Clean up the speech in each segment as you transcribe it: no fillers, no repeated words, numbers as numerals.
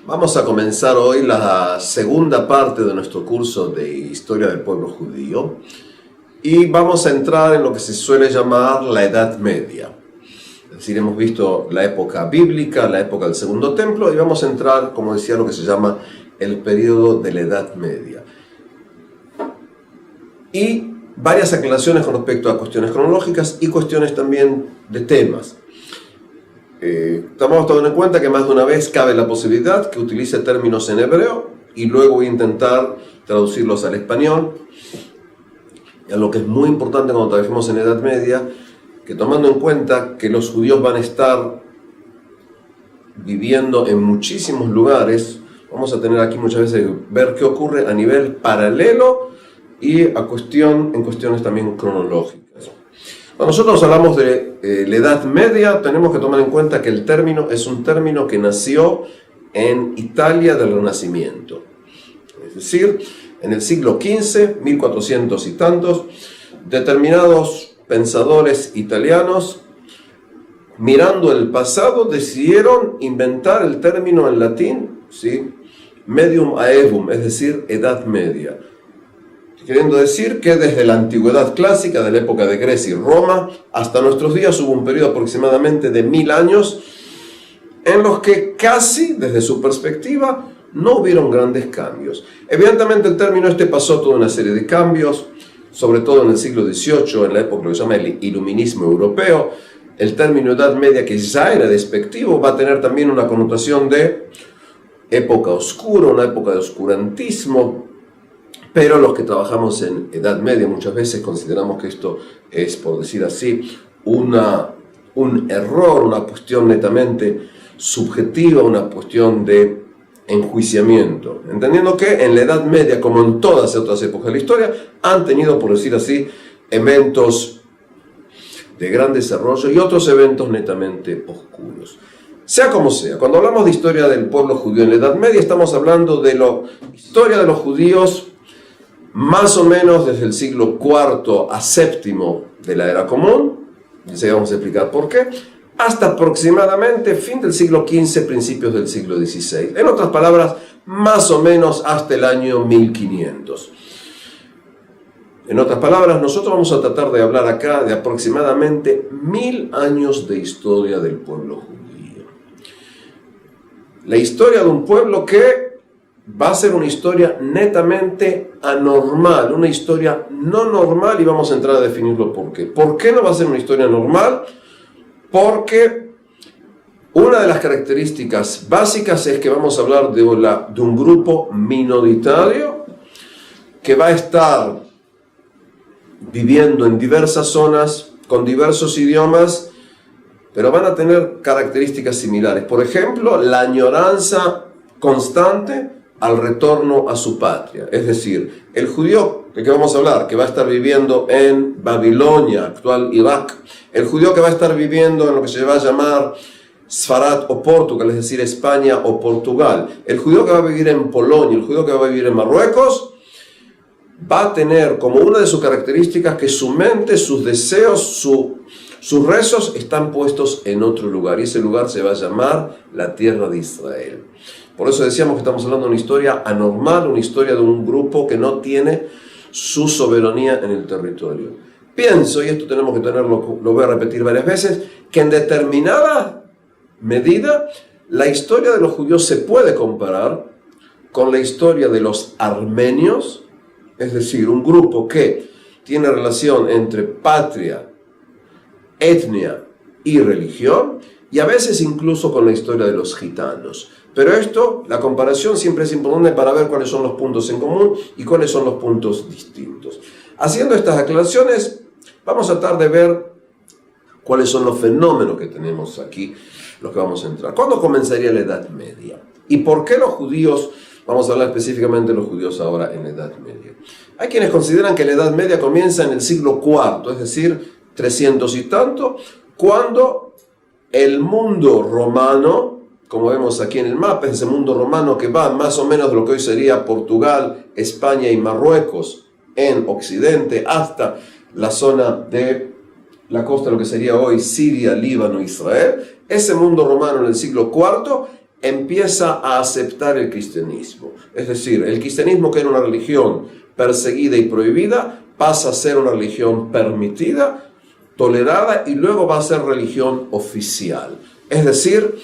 Vamos a comenzar hoy la segunda parte de nuestro curso de Historia del Pueblo Judío y vamos a entrar en lo que se suele llamar la Edad Media. Es decir, hemos visto la época bíblica, la época del Segundo Templo y vamos a entrar, como decía, lo que se llama el periodo de la Edad Media. Y varias aclaraciones con respecto a cuestiones cronológicas y cuestiones también de temas. Estamos tomando en cuenta que más de una vez cabe la posibilidad que utilice términos en hebreo y luego voy a intentar traducirlos al español. Y a lo que es muy importante cuando trabajemos en Edad Media, que tomando en cuenta que los judíos van a estar viviendo en muchísimos lugares, vamos a tener aquí muchas veces que ver qué ocurre a nivel paralelo y en cuestiones también cronológicas. Cuando nosotros hablamos de la Edad Media, tenemos que tomar en cuenta que el término es un término que nació en Italia del Renacimiento. Es decir, en el siglo XV, 1400 y tantos, determinados pensadores italianos, mirando el pasado, decidieron inventar el término en latín, ¿sí? Medium aevum, es decir, Edad Media. Queriendo decir que desde la antigüedad clásica, de la época de Grecia y Roma, hasta nuestros días hubo un periodo aproximadamente de 1000 años en los que casi, desde su perspectiva, no hubieron grandes cambios. Evidentemente el término pasó toda una serie de cambios, sobre todo en el siglo XVIII, en la época que se llama el iluminismo europeo. El término Edad Media, que ya era despectivo, va a tener también una connotación de época oscura, una época de oscurantismo. Pero los que trabajamos en Edad Media muchas veces consideramos que esto es, por decir así, un error, una cuestión netamente subjetiva, una cuestión de enjuiciamiento. Entendiendo que en la Edad Media, como en todas otras épocas de la historia, han tenido, por decir así, eventos de gran desarrollo y otros eventos netamente oscuros. Sea como sea, cuando hablamos de historia del pueblo judío en la Edad Media, estamos hablando de la historia de los judíos más o menos desde el siglo IV a VII de la Era Común, ya vamos a explicar por qué, hasta aproximadamente fin del siglo XV, principios del siglo XVI. En otras palabras, más o menos hasta el año 1500. En otras palabras, nosotros vamos a tratar de hablar acá de aproximadamente 1000 años de historia del pueblo judío. La historia de un pueblo que va a ser una historia netamente anormal, una historia no normal, y vamos a entrar a definirlo por qué. ¿Por qué no va a ser una historia normal? Porque una de las características básicas es que vamos a hablar de un grupo minoritario que va a estar viviendo en diversas zonas, con diversos idiomas, pero van a tener características similares. Por ejemplo, la añoranza constante al retorno a su patria. Es decir, el judío de que vamos a hablar, que va a estar viviendo en Babilonia, actual Irak, el judío que va a estar viviendo en lo que se va a llamar Sfarad o Portugal, es decir, España o Portugal, el judío que va a vivir en Polonia, el judío que va a vivir en Marruecos, va a tener como una de sus características que su mente, sus deseos, sus rezos están puestos en otro lugar, y ese lugar se va a llamar la tierra de Israel. Por eso decíamos que estamos hablando de una historia anormal, una historia de un grupo que no tiene su soberanía en el territorio. Pienso, y esto tenemos que tenerlo, lo voy a repetir varias veces, que en determinada medida la historia de los judíos se puede comparar con la historia de los armenios, es decir, un grupo que tiene relación entre patria, etnia y religión, y a veces incluso con la historia de los gitanos. Pero la comparación siempre es importante para ver cuáles son los puntos en común y cuáles son los puntos distintos. Haciendo estas aclaraciones, vamos a tratar de ver cuáles son los fenómenos que tenemos aquí, los que vamos a entrar. ¿Cuándo comenzaría la Edad Media? ¿Y por qué los judíos, vamos a hablar específicamente de los judíos ahora en la Edad Media? Hay quienes consideran que la Edad Media comienza en el siglo IV, es decir, 300 y tanto, cuando el mundo romano, como vemos aquí en el mapa, es ese mundo romano que va más o menos de lo que hoy sería Portugal, España y Marruecos en Occidente hasta la zona de la costa de lo que sería hoy Siria, Líbano, Israel. Ese mundo romano en el siglo IV empieza a aceptar el cristianismo. Es decir, el cristianismo, que era una religión perseguida y prohibida, pasa a ser una religión permitida, tolerada, y luego va a ser religión oficial. Es decir,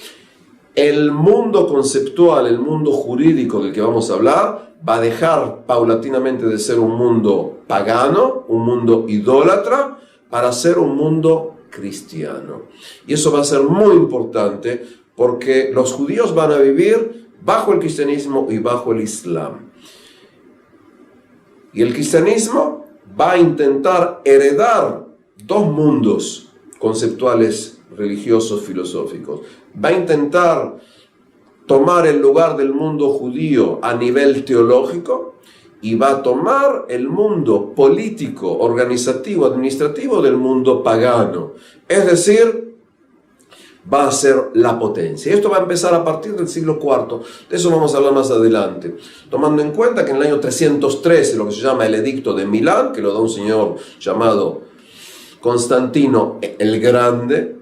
el mundo conceptual, el mundo jurídico del que vamos a hablar, va a dejar paulatinamente de ser un mundo pagano, un mundo idólatra, para ser un mundo cristiano. Y eso va a ser muy importante, porque los judíos van a vivir bajo el cristianismo y bajo el islam. Y el cristianismo va a intentar heredar dos mundos conceptuales, religiosos, filosóficos. Va a intentar tomar el lugar del mundo judío a nivel teológico y va a tomar el mundo político, organizativo, administrativo del mundo pagano. Es decir, va a ser la potencia. Esto va a empezar a partir del siglo IV. De eso vamos a hablar más adelante. Tomando en cuenta que en el año 313, lo que se llama el Edicto de Milán, que lo da un señor llamado Constantino el Grande,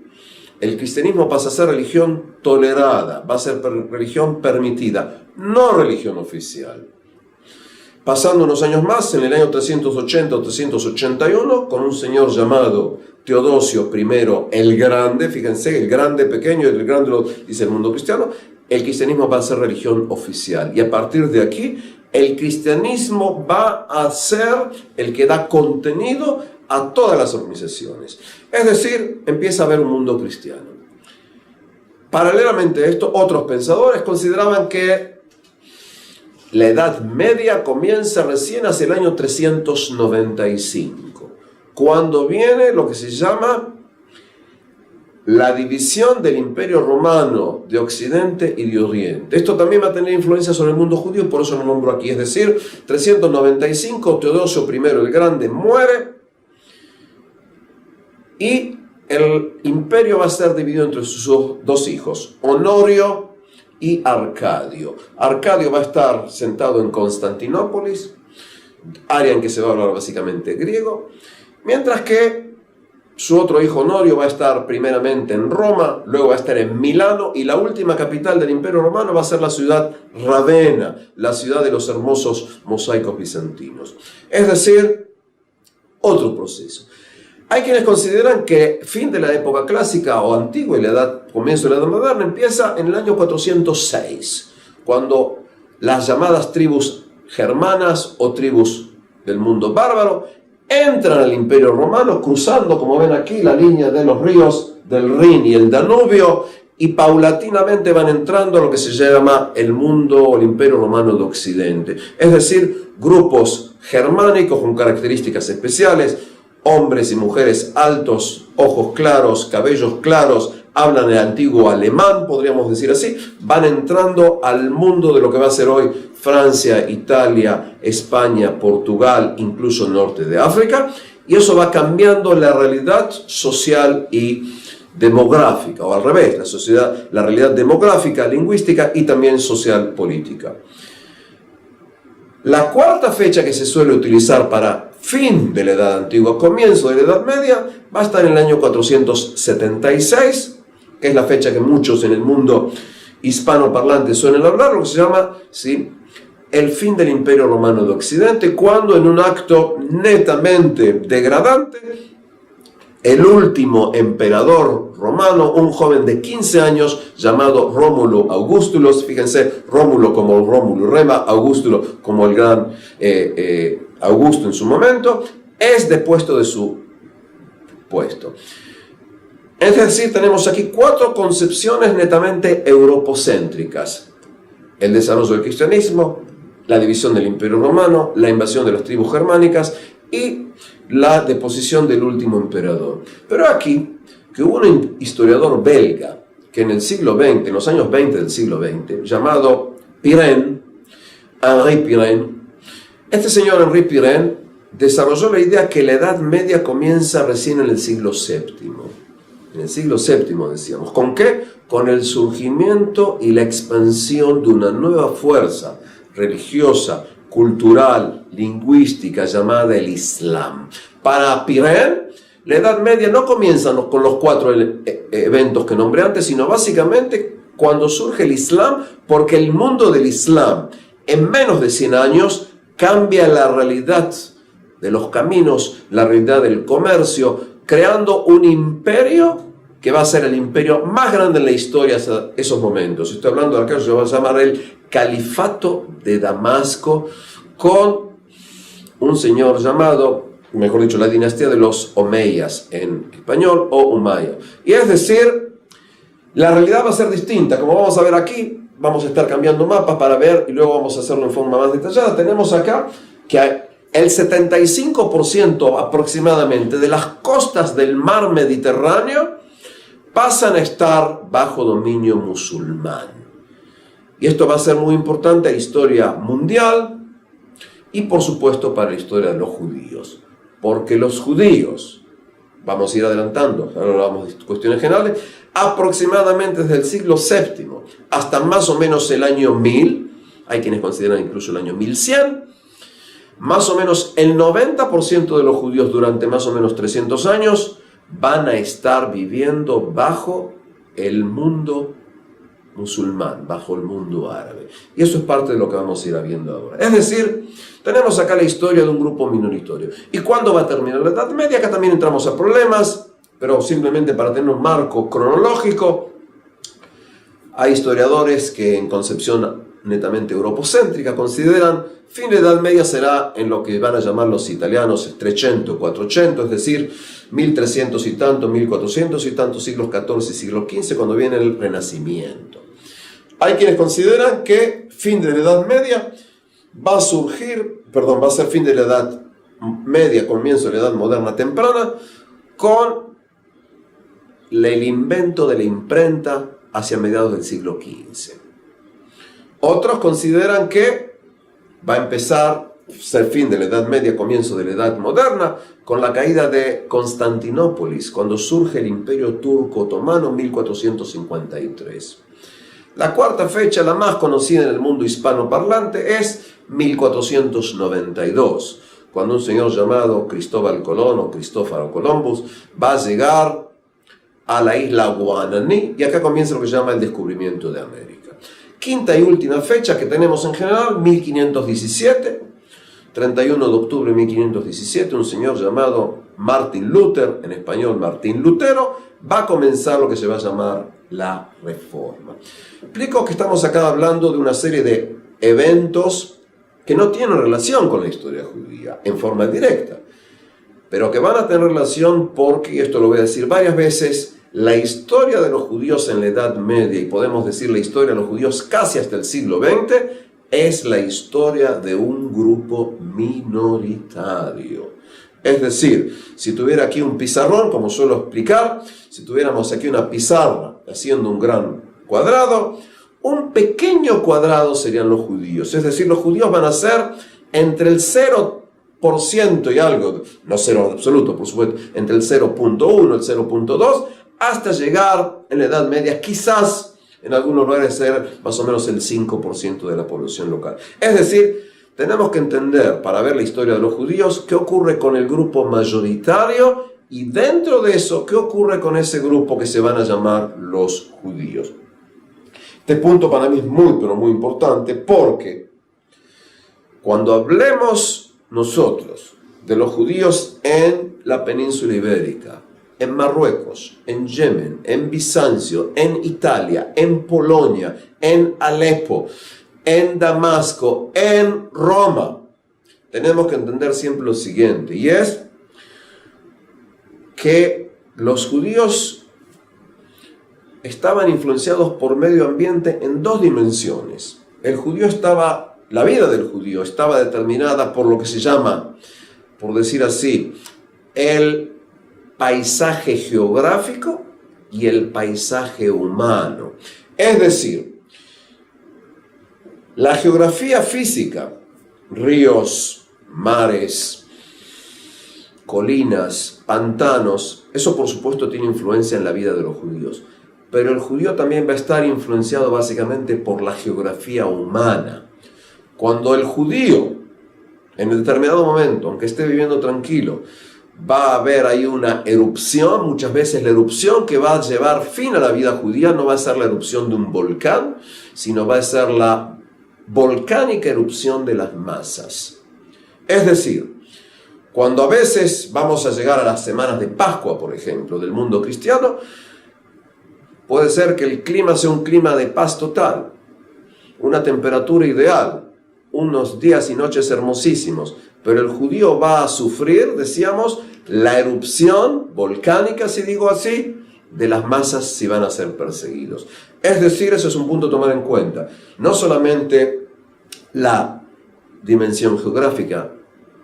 el cristianismo pasa a ser religión tolerada, va a ser religión permitida, no religión oficial. Pasando unos años más, en el año 380 o 381, con un señor llamado Teodosio I el Grande, fíjense, el grande pequeño, el grande lo dice el mundo cristiano, el cristianismo va a ser religión oficial. Y a partir de aquí, el cristianismo va a ser el que da contenido a todas las organizaciones. Es decir, empieza a haber un mundo cristiano. Paralelamente a esto, otros pensadores consideraban que la Edad Media comienza recién hacia el año 395, cuando viene lo que se llama la división del Imperio Romano de Occidente y de Oriente. Esto también va a tener influencia sobre el mundo judío, por eso lo nombro aquí. Es decir, 395, Teodosio I el Grande muere y el imperio va a ser dividido entre sus dos hijos, Honorio y Arcadio. Arcadio va a estar sentado en Constantinópolis, área en que se va a hablar básicamente griego, mientras que su otro hijo Honorio va a estar primeramente en Roma, luego va a estar en Milano, y la última capital del Imperio Romano va a ser la ciudad Ravenna, la ciudad de los hermosos mosaicos bizantinos. Es decir, otro proceso. Hay quienes consideran que fin de la época clásica o antigua y comienzo de la Edad Moderna empieza en el año 406, cuando las llamadas tribus germanas o tribus del mundo bárbaro entran al Imperio Romano, cruzando, como ven aquí, la línea de los ríos del Rin y el Danubio, y paulatinamente van entrando a lo que se llama el mundo o el Imperio Romano de Occidente. Es decir, grupos germánicos con características especiales, hombres y mujeres altos, ojos claros, cabellos claros, hablan el antiguo alemán, podríamos decir así, van entrando al mundo de lo que va a ser hoy Francia, Italia, España, Portugal, incluso el norte de África, y eso va cambiando la realidad social y demográfica, o al revés, la realidad demográfica, lingüística y también social política. La cuarta fecha que se suele utilizar para fin de la Edad Antigua, comienzo de la Edad Media, va a estar en el año 476, que es la fecha que muchos en el mundo hispanoparlante suelen hablar, lo que se llama, ¿sí?, el fin del Imperio Romano de Occidente, cuando en un acto netamente degradante, el último emperador romano, un joven de 15 años llamado Rómulo Augustulus, fíjense, Rómulo como Rómulo Rema, Augustulo como el gran Augusto en su momento, es depuesto de su puesto. Es decir, tenemos aquí cuatro concepciones netamente europocéntricas: el desarrollo del cristianismo, la división del Imperio Romano, la invasión de las tribus germánicas y la deposición del último emperador. Pero aquí, que hubo un historiador belga que en el siglo XX, en los años 20 del siglo XX, llamado Pirenne, Henri Pirenne, este señor Henri Pirenne desarrolló la idea que la Edad Media comienza recién en el siglo VII. En el siglo VII, decíamos. ¿Con qué? Con el surgimiento y la expansión de una nueva fuerza religiosa, cultural, lingüística, llamada el Islam. Para Pirenne, la Edad Media no comienza con los cuatro eventos que nombré antes, sino básicamente cuando surge el Islam, porque el mundo del Islam en menos de 100 años cambia la realidad de los caminos, la realidad del comercio, creando un imperio que va a ser el imperio más grande en la historia hasta esos momentos. Estoy hablando de acá, se va a llamar el Califato de Damasco, con un señor llamado, mejor dicho, la dinastía de los Omeyas en español, o Umayya. Y es decir, la realidad va a ser distinta. Como vamos a ver aquí, vamos a estar cambiando mapas para ver, y luego vamos a hacerlo en forma más detallada. Tenemos acá que el 75% aproximadamente de las costas del mar Mediterráneo pasan a estar bajo dominio musulmán. Y esto va a ser muy importante en la historia mundial y por supuesto para la historia de los judíos. Porque los judíos, vamos a ir adelantando, ahora hablamos de cuestiones generales, aproximadamente desde el siglo VII hasta más o menos el año 1000, hay quienes consideran incluso el año 1100, más o menos el 90% de los judíos durante más o menos 300 años van a estar viviendo bajo el mundo musulmán, bajo el mundo árabe. Y eso es parte de lo que vamos a ir viendo ahora. Es decir, tenemos acá la historia de un grupo minoritario. ¿Y cuándo va a terminar la Edad Media? Acá también entramos a problemas, pero simplemente para tener un marco cronológico, hay historiadores que en concepción netamente europocéntrica consideran fin de la Edad Media será en lo que van a llamar los italianos 300, 400, es decir, 1300 y tanto, 1400 y tanto, siglos XIV y siglo XV, cuando viene el Renacimiento. Hay quienes consideran que fin de la Edad Media va a ser fin de la Edad Media, comienzo de la Edad Moderna temprana, con el invento de la imprenta hacia mediados del siglo XV. Otros consideran que va a empezar el fin de la Edad Media, comienzo de la Edad Moderna, con la caída de Constantinópolis, cuando surge el Imperio Turco Otomano en 1453. La cuarta fecha, la más conocida en el mundo hispanoparlante, es 1492, cuando un señor llamado Cristóbal Colón o Cristóforo Columbus va a llegar a la isla Guananí, y acá comienza lo que se llama el descubrimiento de América. Quinta y última fecha que tenemos en general, 1517, 31 de octubre de 1517, un señor llamado Martín Lutero, en español Martín Lutero, va a comenzar lo que se va a llamar la Reforma. Explico que estamos acá hablando de una serie de eventos que no tienen relación con la historia judía en forma directa, pero que van a tener relación porque, y esto lo voy a decir varias veces, la historia de los judíos en la Edad Media, y podemos decir la historia de los judíos casi hasta el siglo XX, es la historia de un grupo minoritario. Es decir, si tuviera aquí un pizarrón, como suelo explicar, si tuviéramos aquí una pizarra haciendo un gran cuadrado, un pequeño cuadrado serían los judíos. Es decir, los judíos van a ser entre el 0% y algo, no cero absoluto, por supuesto, entre el 0.1 y el 0.2, hasta llegar en la Edad Media, quizás en algunos lugares ser más o menos el 5% de la población local. Es decir, tenemos que entender, para ver la historia de los judíos, qué ocurre con el grupo mayoritario y dentro de eso, qué ocurre con ese grupo que se van a llamar los judíos. Este punto para mí es muy, pero muy importante porque cuando hablemos nosotros de los judíos en la península ibérica, en Marruecos, en Yemen, en Bizancio, en Italia, en Polonia, en Alepo, en Damasco, en Roma, tenemos que entender siempre lo siguiente, y es que los judíos estaban influenciados por medio ambiente en dos dimensiones. La vida del judío estaba determinada por lo que se llama, por decir así, el paisaje geográfico y el paisaje humano. Es decir, la geografía física, ríos, mares, colinas, pantanos, eso por supuesto tiene influencia en la vida de los judíos. Pero el judío también va a estar influenciado básicamente por la geografía humana. Cuando el judío, en determinado momento, aunque esté viviendo tranquilo, va a haber ahí una erupción. Muchas veces la erupción que va a llevar fin a la vida judía no va a ser la erupción de un volcán, sino va a ser la volcánica erupción de las masas. Es decir, cuando a veces vamos a llegar a las semanas de Pascua, por ejemplo, del mundo cristiano, puede ser que el clima sea un clima de paz total, una temperatura ideal, unos días y noches hermosísimos, pero el judío va a sufrir, decíamos, la erupción volcánica, si digo así, de las masas si van a ser perseguidos. Es decir, eso es un punto a tomar en cuenta. No solamente la dimensión geográfica,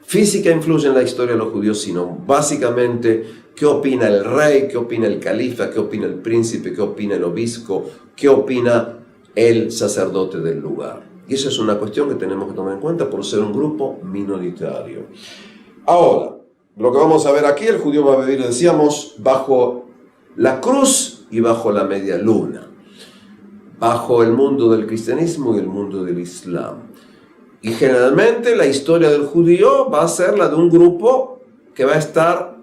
física influye en la historia de los judíos, sino básicamente qué opina el rey, qué opina el califa, qué opina el príncipe, qué opina el obispo, qué opina el sacerdote del lugar. Y esa es una cuestión que tenemos que tomar en cuenta por ser un grupo minoritario. Ahora, lo que vamos a ver aquí, el judío va a vivir, decíamos, bajo la cruz y bajo la media luna, bajo el mundo del cristianismo y el mundo del islam. Y generalmente la historia del judío va a ser la de un grupo que va a estar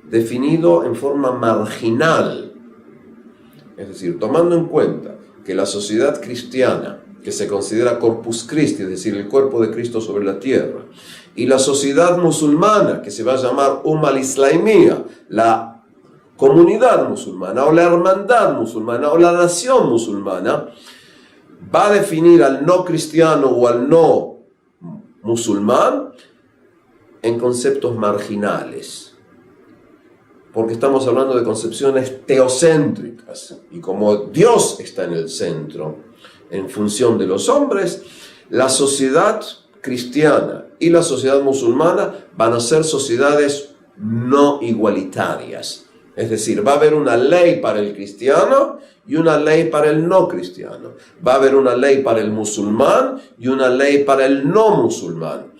definido en forma marginal. Es decir, tomando en cuenta que la sociedad cristiana, que se considera Corpus Christi, es decir, el cuerpo de Cristo sobre la tierra, y la sociedad musulmana, que se va a llamar al-Islamía, la comunidad musulmana, o la hermandad musulmana, o la nación musulmana, va a definir al no cristiano o al no musulmán en conceptos marginales, porque estamos hablando de concepciones teocéntricas, y como Dios está en el centro, en función de los hombres, la sociedad cristiana y la sociedad musulmana van a ser sociedades no igualitarias. Es decir, va a haber una ley para el cristiano y una ley para el no cristiano. Va a haber una ley para el musulmán y una ley para el no musulmán.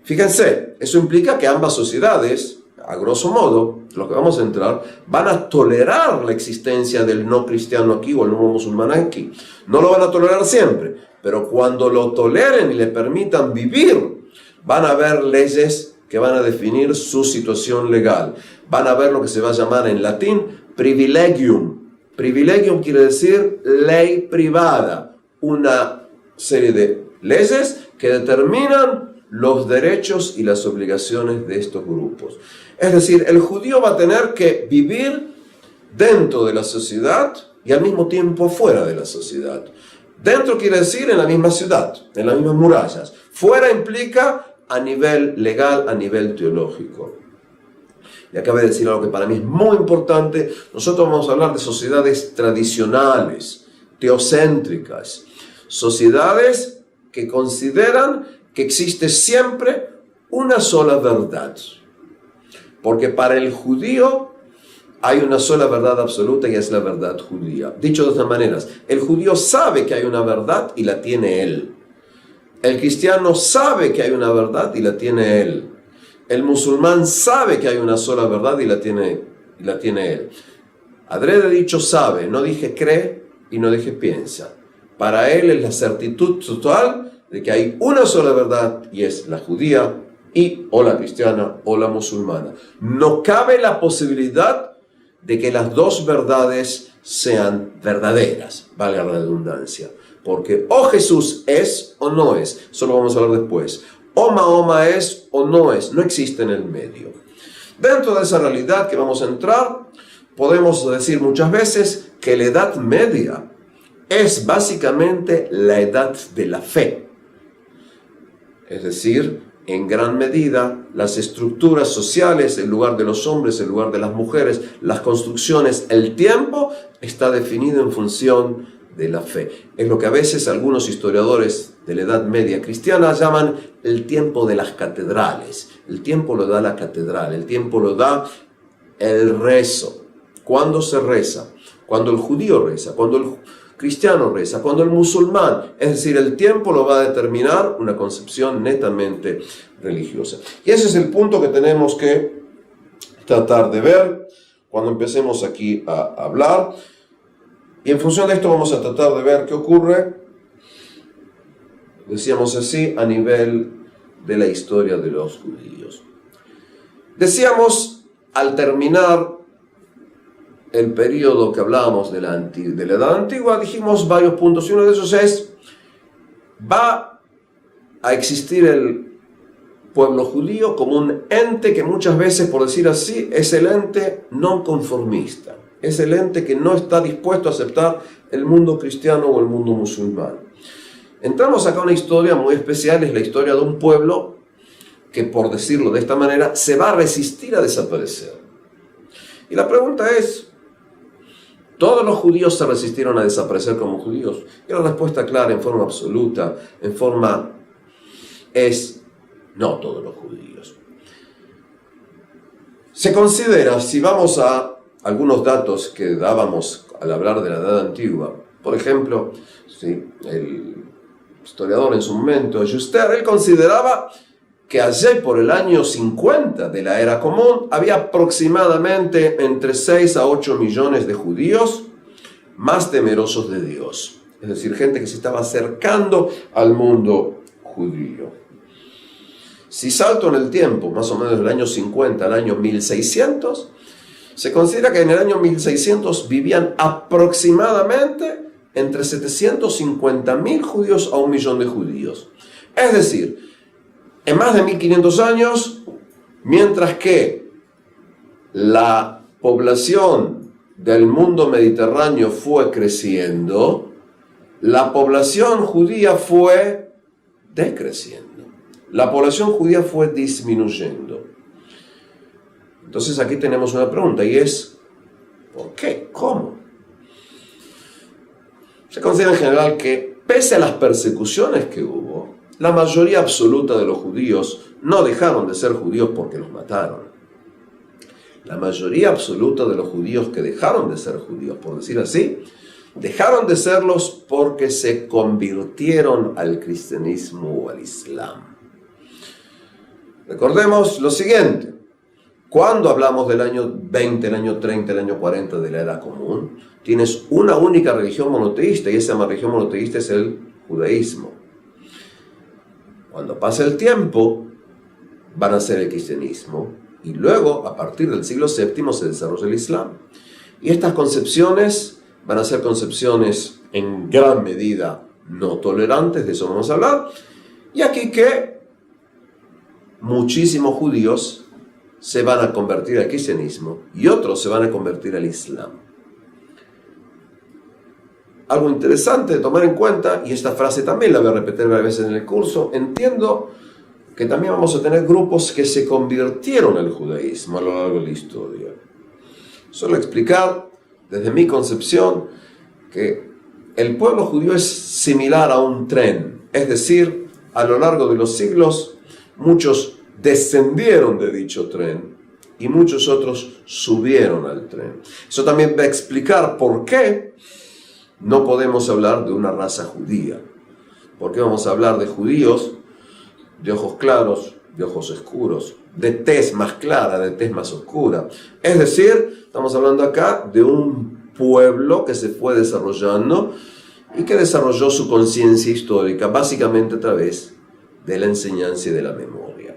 Fíjense, eso implica que ambas sociedades, a grosso modo, lo que vamos a entrar, van a tolerar la existencia del no cristiano aquí o el no musulmán aquí. No lo van a tolerar siempre, pero cuando lo toleren y le permitan vivir, van a haber leyes que van a definir su situación legal. Van a haber lo que se va a llamar en latín privilegium. Privilegium quiere decir ley privada, una serie de leyes que determinan los derechos y las obligaciones de estos grupos. Es decir, el judío va a tener que vivir dentro de la sociedad y al mismo tiempo fuera de la sociedad. Dentro quiere decir en la misma ciudad, en las mismas murallas. Fuera implica a nivel legal, a nivel teológico. Y acabo de decir algo que para mí es muy importante. Nosotros vamos a hablar de sociedades tradicionales, teocéntricas, sociedades que consideran que existe siempre una sola verdad. Porque para el judío hay una sola verdad absoluta y es la verdad judía. Dicho de otras maneras, el judío sabe que hay una verdad y la tiene él. El cristiano sabe que hay una verdad y la tiene él. El musulmán sabe que hay una sola verdad y la tiene él. Adrede dicho sabe, no dije cree y no dije piensa. Para él es la certitud total de que hay una sola verdad y es la judía y o la cristiana o la musulmana. No cabe la posibilidad de que las dos verdades sean verdaderas, valga la redundancia. Porque o Jesús es o no es, eso lo vamos a hablar después. O Mahoma es o no es, no existe en el medio. Dentro de esa realidad que vamos a entrar, podemos decir muchas veces que la Edad Media es básicamente la edad de la fe. Es decir, en gran medida, las estructuras sociales, el lugar de los hombres, el lugar de las mujeres, las construcciones, el tiempo, está definido en función de la fe. Es lo que a veces algunos historiadores de la Edad Media cristiana llaman el tiempo de las catedrales. El tiempo lo da la catedral, el tiempo lo da el rezo. ¿Cuándo se reza? Cuando el judío reza, cuando el cristiano reza, cuando el musulmán, es decir, el tiempo lo va a determinar una concepción netamente religiosa. Y ese es el punto que tenemos que tratar de ver cuando empecemos aquí a hablar. Y en función de esto vamos a tratar de ver qué ocurre, decíamos así, a nivel de la historia de los judíos. Decíamos al terminar el periodo que hablábamos de la Edad Antigua, dijimos varios puntos, y uno de esos es, va a existir el pueblo judío como un ente que muchas veces, por decir así, es el ente no conformista, es el ente que no está dispuesto a aceptar el mundo cristiano o el mundo musulmán. Entramos acá a una historia muy especial, es la historia de un pueblo que, por decirlo de esta manera, se va a resistir a desaparecer. Y la pregunta es, ¿todos los judíos se resistieron a desaparecer como judíos? Y la respuesta clara, en forma absoluta, es no todos los judíos. Se considera, si vamos a algunos datos que dábamos al hablar de la Edad Antigua, por ejemplo, ¿sí?, el historiador en su momento, Juster, él consideraba que allí por el año 50 de la era común había aproximadamente entre 6 a 8 millones de judíos más temerosos de Dios. Es decir, gente que se estaba acercando al mundo judío. Si salto en el tiempo, más o menos del año 50 al año 1600, se considera que en el año 1600 vivían aproximadamente entre 750.000 judíos a 1 millón de judíos. Es decir, en más de 1500 años, mientras que la población del mundo mediterráneo fue creciendo, la población judía fue decreciendo. La población judía fue disminuyendo. Entonces aquí tenemos una pregunta y es, ¿por qué? ¿Cómo? Se considera en general que, pese a las persecuciones que hubo, la mayoría absoluta de los judíos no dejaron de ser judíos porque los mataron. La mayoría absoluta de los judíos que dejaron de ser judíos, por decir así, dejaron de serlos porque se convirtieron al cristianismo o al islam. Recordemos lo siguiente. Cuando hablamos del año 20, el año 30, el año 40 de la Era Común, tienes una única religión monoteísta y esa religión monoteísta es el judaísmo. Cuando pasa el tiempo, van a ser el cristianismo y luego, a partir del siglo VII, se desarrolla el islam. Y estas concepciones van a ser concepciones en gran medida no tolerantes, de eso vamos a hablar. Y aquí que muchísimos judíos se van a convertir al cristianismo y otros se van a convertir al islam. Algo interesante de tomar en cuenta, y esta frase también la voy a repetir varias veces en el curso, entiendo que también vamos a tener grupos que se convirtieron al judaísmo a lo largo de la historia. Solo explicar, desde mi concepción, que el pueblo judío es similar a un tren, es decir, a lo largo de los siglos, muchos descendieron de dicho tren y muchos otros subieron al tren. Eso también va a explicar por qué no podemos hablar de una raza judía. ¿Por qué vamos a hablar de judíos de ojos claros, de ojos oscuros, de tez más clara, de tez más oscura? Es decir, estamos hablando acá de un pueblo que se fue desarrollando y que desarrolló su conciencia histórica básicamente a través de la enseñanza y de la memoria.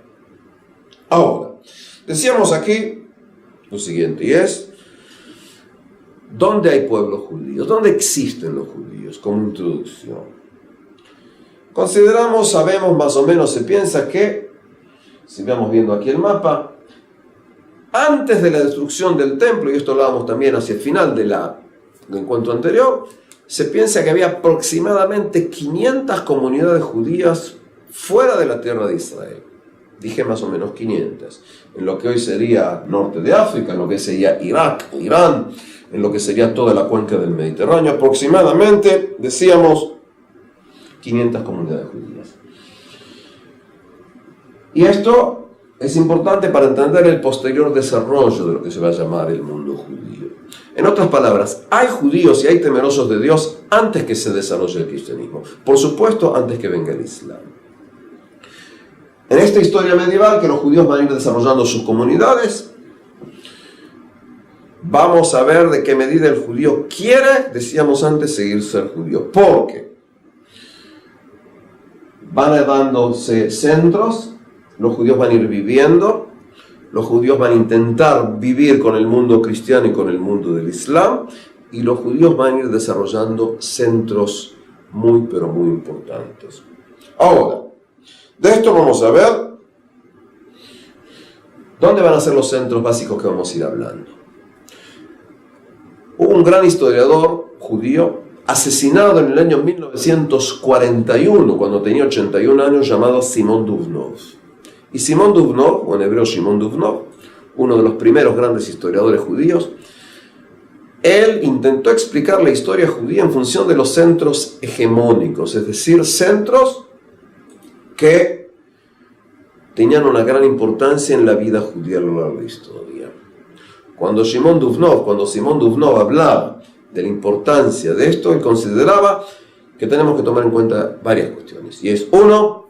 Ahora, decíamos aquí lo siguiente, y es, ¿dónde hay pueblos judíos? ¿Dónde existen los judíos? Como introducción. Consideramos, sabemos más o menos, se piensa que, si vamos viendo aquí el mapa, antes de la destrucción del templo, y esto lo hablábamos también hacia el final del encuentro anterior, se piensa que había aproximadamente 500 comunidades judías fuera de la tierra de Israel. Dije más o menos 500. En lo que hoy sería norte de África, en lo que sería Irak, Irán, en lo que sería toda la cuenca del Mediterráneo, aproximadamente, decíamos, 500 comunidades judías. Y esto es importante para entender el posterior desarrollo de lo que se va a llamar el mundo judío. En otras palabras, hay judíos y hay temerosos de Dios antes que se desarrolle el cristianismo. Por supuesto, antes que venga el islam. En esta historia medieval, que los judíos van a ir desarrollando sus comunidades, vamos a ver de qué medida el judío quiere, decíamos antes, seguir ser judío. Porque van dándose centros, los judíos van a ir viviendo, los judíos van a intentar vivir con el mundo cristiano y con el mundo del Islam, y los judíos van a ir desarrollando centros muy, pero muy importantes. Ahora, de esto vamos a ver dónde van a ser los centros básicos que vamos a ir hablando. Hubo un gran historiador judío asesinado en el año 1941, cuando tenía 81 años, llamado Simón Duvnov. Y Simón Duvnov, o en hebreo Shimon Duvnov, uno de los primeros grandes historiadores judíos, él intentó explicar la historia judía en función de los centros hegemónicos, es decir, centros que tenían una gran importancia en la vida judía a lo largo de la historia. Cuando Simón Duvnov hablaba de la importancia de esto, él consideraba que tenemos que tomar en cuenta varias cuestiones. Y es, uno,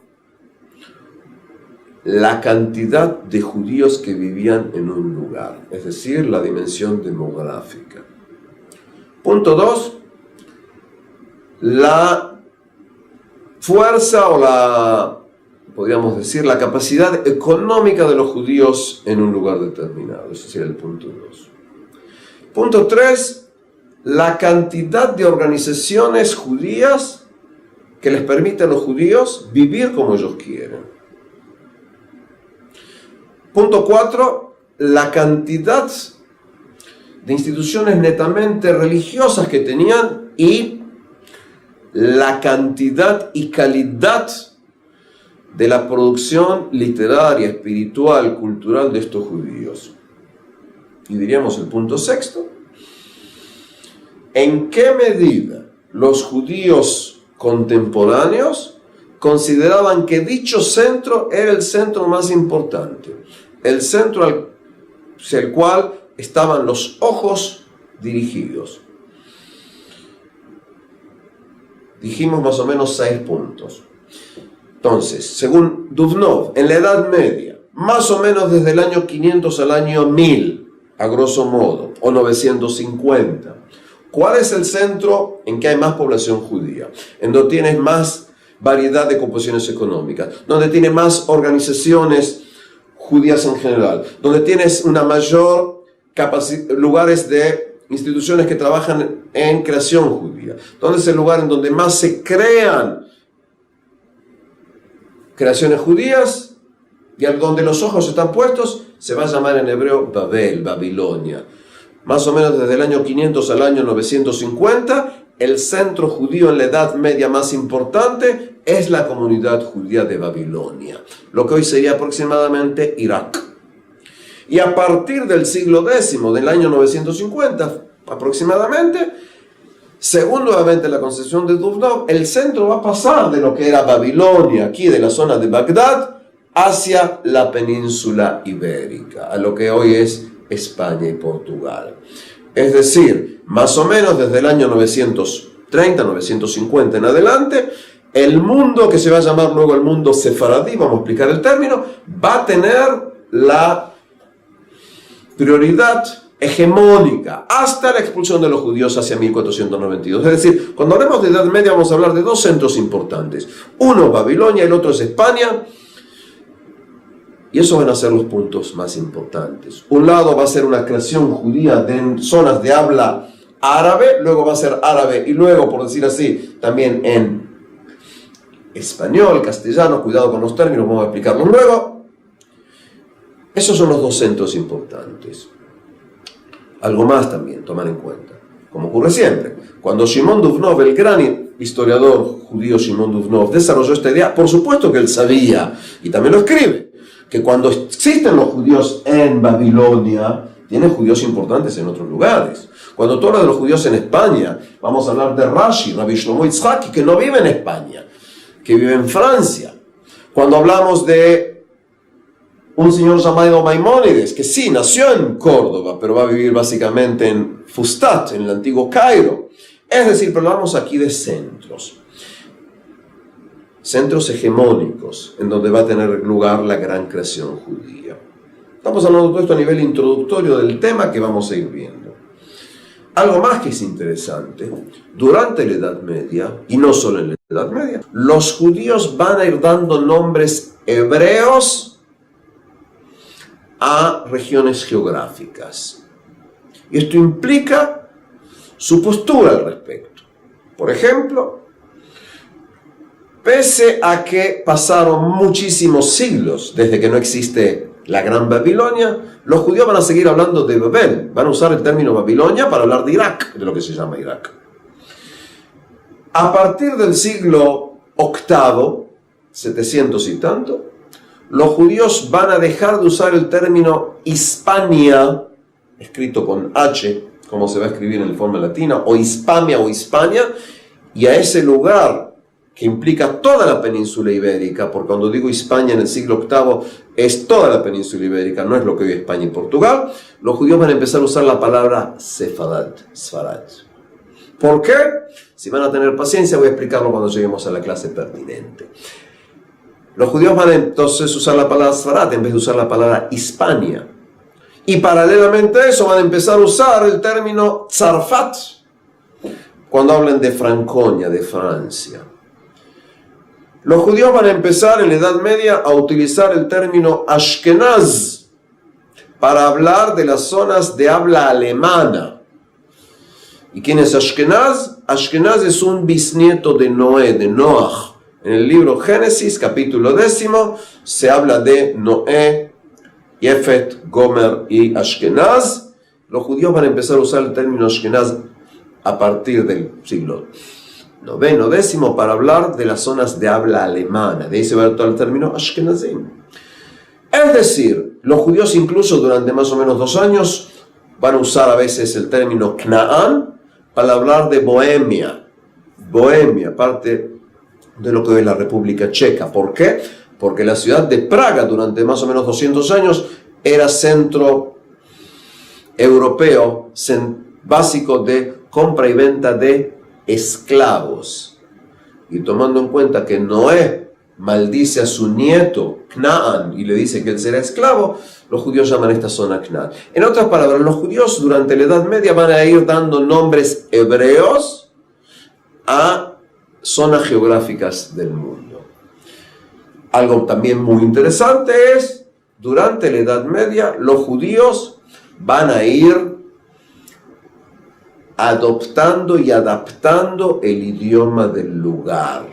la cantidad de judíos que vivían en un lugar, es decir, la dimensión demográfica. Punto 2, la fuerza o podríamos decir, la capacidad económica de los judíos en un lugar determinado. Ese sería el punto 2. Punto 3, la cantidad de organizaciones judías que les permite a los judíos vivir como ellos quieren. Punto 4, la cantidad de instituciones netamente religiosas que tenían y la cantidad y calidad de la producción literaria, espiritual, cultural de estos judíos. Y diríamos el punto 6, ¿en qué medida los judíos contemporáneos consideraban que dicho centro era el centro más importante, el centro hacia el cual estaban los ojos dirigidos? Dijimos más o menos 6 puntos. Entonces, según Duvnov, en la Edad Media, más o menos desde el año 500 al año 1000, a grosso modo, o 950, ¿cuál es el centro en que hay más población judía? En donde tienes más variedad de composiciones económicas, donde tienes más organizaciones judías en general, donde tienes una mayor lugares de instituciones que trabajan en creación judía, donde es el lugar en donde más se crean creaciones judías y al donde los ojos están puestos, se va a llamar en hebreo Babel, Babilonia. Más o menos desde el año 500 al año 950, el centro judío en la Edad Media más importante es la comunidad judía de Babilonia, lo que hoy sería aproximadamente Irak. Y a partir del siglo X, del año 950 aproximadamente, según nuevamente la concepción de Duvnov, el centro va a pasar de lo que era Babilonia, aquí de la zona de Bagdad, hacia la península ibérica, a lo que hoy es España y Portugal. Es decir, más o menos desde el año 930, 950 en adelante, el mundo que se va a llamar luego el mundo sefaradí, vamos a explicar el término, va a tener la prioridad hegemónica hasta la expulsión de los judíos hacia 1492. Es decir, cuando hablemos de Edad Media vamos a hablar de 2 centros importantes. Uno Babilonia, el otro es España. Y esos van a ser los puntos más importantes. Un lado va a ser una creación judía en zonas de habla árabe, luego va a ser árabe y luego, por decir así, también en español, castellano, cuidado con los términos, vamos a explicarlos luego. Esos son los 2 centros importantes. Algo más también, tomar en cuenta, como ocurre siempre. Cuando Shimon Duvnov, el gran historiador judío Shimon Duvnov, desarrolló esta idea, por supuesto que él sabía, y también lo escribe, que cuando existen los judíos en Babilonia, tienen judíos importantes en otros lugares. Cuando tú hablas de los judíos en España, vamos a hablar de Rashi, Rabbi Shlomo Yitzhaki, que no vive en España, que vive en Francia. Cuando hablamos de un señor llamado Maimónides, que sí, nació en Córdoba, pero va a vivir básicamente en Fustat, en el antiguo Cairo. Es decir, pero hablamos aquí de centros hegemónicos, en donde va a tener lugar la gran creación judía. Estamos hablando de todo esto a nivel introductorio del tema que vamos a ir viendo. Algo más que es interesante, durante la Edad Media, y no solo en la Edad Media, los judíos van a ir dando nombres hebreos a regiones geográficas. Y esto implica su postura al respecto. Por ejemplo, pese a que pasaron muchísimos siglos desde que no existe la Gran Babilonia, los judíos van a seguir hablando de Babel. Van a usar el término Babilonia para hablar de Irak, de lo que se llama Irak. A partir del siglo VIII, 700 y tanto, los judíos van a dejar de usar el término Hispania, escrito con H, como se va a escribir en forma latina, o Hispania o Hispania, y a ese lugar que implica toda la península ibérica, porque cuando digo Hispania en el siglo VIII es toda la península ibérica, no es lo que hoy es España y Portugal, los judíos van a empezar a usar la palabra Sefardad. ¿Por qué? Si van a tener paciencia voy a explicarlo cuando lleguemos a la clase pertinente. Los judíos van a entonces usar la palabra Sfarad en vez de usar la palabra Hispania. Y paralelamente a eso van a empezar a usar el término Tzarfat cuando hablen de Franconia, de Francia. Los judíos van a empezar en la Edad Media a utilizar el término Ashkenaz para hablar de las zonas de habla alemana. ¿Y quién es Ashkenaz? Ashkenaz es un bisnieto de Noé, de Noach. En el libro Génesis, capítulo 10, se habla de Noé, Yefet, Gomer y Ashkenaz. Los judíos van a empezar a usar el término Ashkenaz a partir del siglo IX, X, para hablar de las zonas de habla alemana. De ahí se va a todo el término Ashkenazim. Es decir, los judíos incluso durante más o menos 2 años van a usar a veces el término Canaán para hablar de Bohemia. Bohemia, parte de lo que es la República Checa. ¿Por qué? Porque la ciudad de Praga durante más o menos 200 años era centro europeo básico de compra y venta de esclavos. Y tomando en cuenta que Noé maldice a su nieto Canaán y le dice que él será esclavo, los judíos llaman esta zona Canaán. En otras palabras, los judíos durante la Edad Media van a ir dando nombres hebreos a zonas geográficas del mundo. Algo también muy interesante es, durante la Edad Media, los judíos van a ir adoptando y adaptando el idioma del lugar.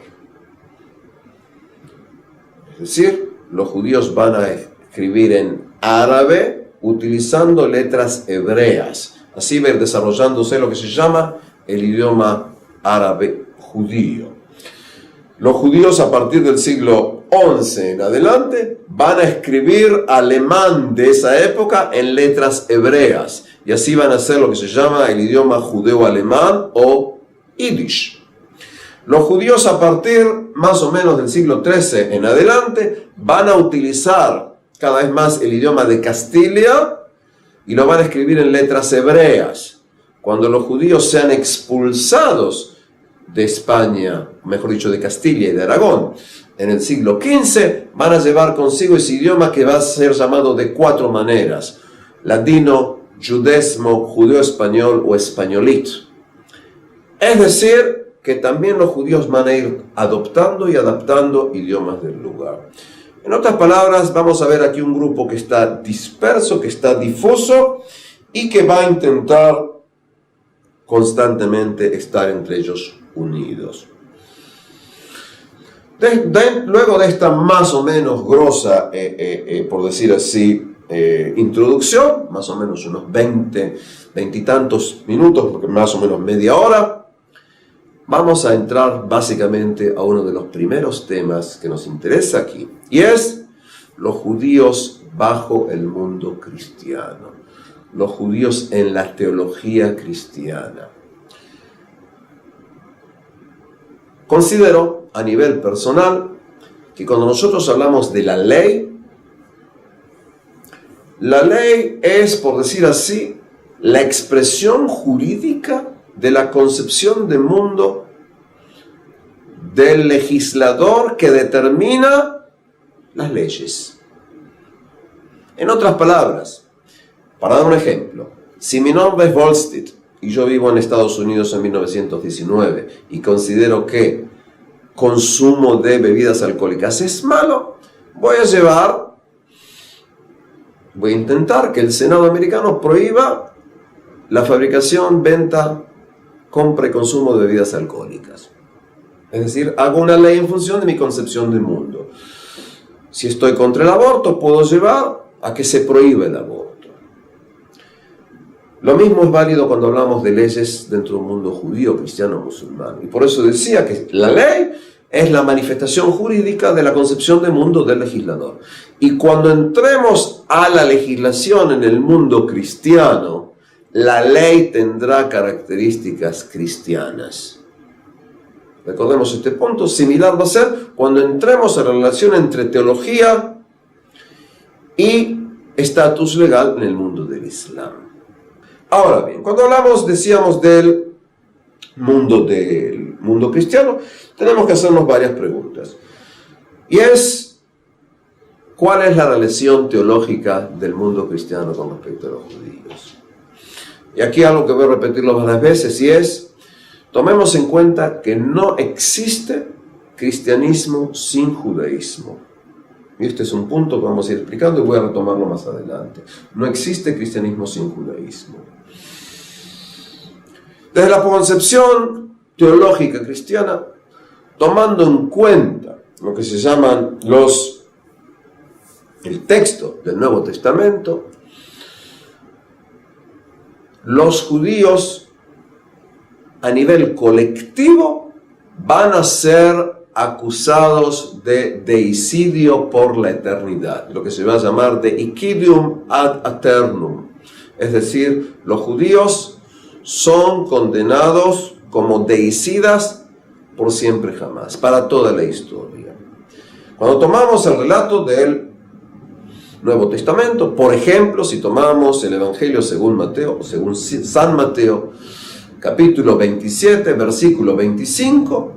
Es decir, los judíos van a escribir en árabe utilizando letras hebreas. Así va a ir desarrollándose lo que se llama el idioma árabe judío. Los judíos a partir del siglo XI en adelante van a escribir alemán de esa época en letras hebreas y así van a hacer lo que se llama el idioma judeo-alemán o Yiddish. Los judíos a partir más o menos del siglo XIII en adelante van a utilizar cada vez más el idioma de Castilla y lo van a escribir en letras hebreas. Cuando los judíos sean expulsados de España, mejor dicho de Castilla y de Aragón, en el siglo XV, van a llevar consigo ese idioma que va a ser llamado de 4 maneras: ladino, judesmo, judeo-español o españolit. Es decir, que también los judíos van a ir adoptando y adaptando idiomas del lugar. En otras palabras, vamos a ver aquí un grupo que está disperso, que está difuso y que va a intentar constantemente estar entre ellos unidos. Luego de esta más o menos grosa, por decir así, introducción, más o menos unos 20 y tantos minutos, porque más o menos media hora, vamos a entrar básicamente a uno de los primeros temas que nos interesa aquí, y es los judíos bajo el mundo cristiano, los judíos en la teología cristiana. Considero a nivel personal que cuando nosotros hablamos de la ley es, por decir así, la expresión jurídica de la concepción de mundo del legislador que determina las leyes. En otras palabras, para dar un ejemplo, si mi nombre es Volstead y yo vivo en Estados Unidos en 1919 y considero que consumo de bebidas alcohólicas es malo, voy a llevar voy a intentar que el Senado americano prohíba la fabricación, venta, compra y consumo de bebidas alcohólicas. Es decir, hago una ley en función de mi concepción del mundo. Si estoy contra el aborto, puedo llevar a que se prohíba el aborto. Lo mismo es válido cuando hablamos de leyes dentro del mundo judío, cristiano, musulmán. Y por eso decía que la ley es la manifestación jurídica de la concepción del mundo del legislador. Y cuando entremos a la legislación en el mundo cristiano, la ley tendrá características cristianas. Recordemos este punto. Similar va a ser cuando entremos a la relación entre teología y estatus legal en el mundo del Islam. Ahora bien, cuando hablamos, decíamos, del mundo cristiano, tenemos que hacernos varias preguntas. Y es, ¿cuál es la relación teológica del mundo cristiano con respecto a los judíos? Y aquí algo que voy a repetirlo varias veces, y es, tomemos en cuenta que no existe cristianismo sin judaísmo. Y este es un punto que vamos a ir explicando y voy a retomarlo más adelante. No existe cristianismo sin judaísmo. Desde la concepción teológica cristiana, tomando en cuenta lo que se llaman el texto del Nuevo Testamento, los judíos a nivel colectivo van a ser acusados de deicidio por la eternidad, lo que se va a llamar deicidium ad aeternum. Es decir, los judíos son condenados como deicidas por siempre jamás, para toda la historia. Cuando tomamos el relato del Nuevo Testamento, por ejemplo, si tomamos el Evangelio según Mateo, según San Mateo, capítulo 27, versículo 25,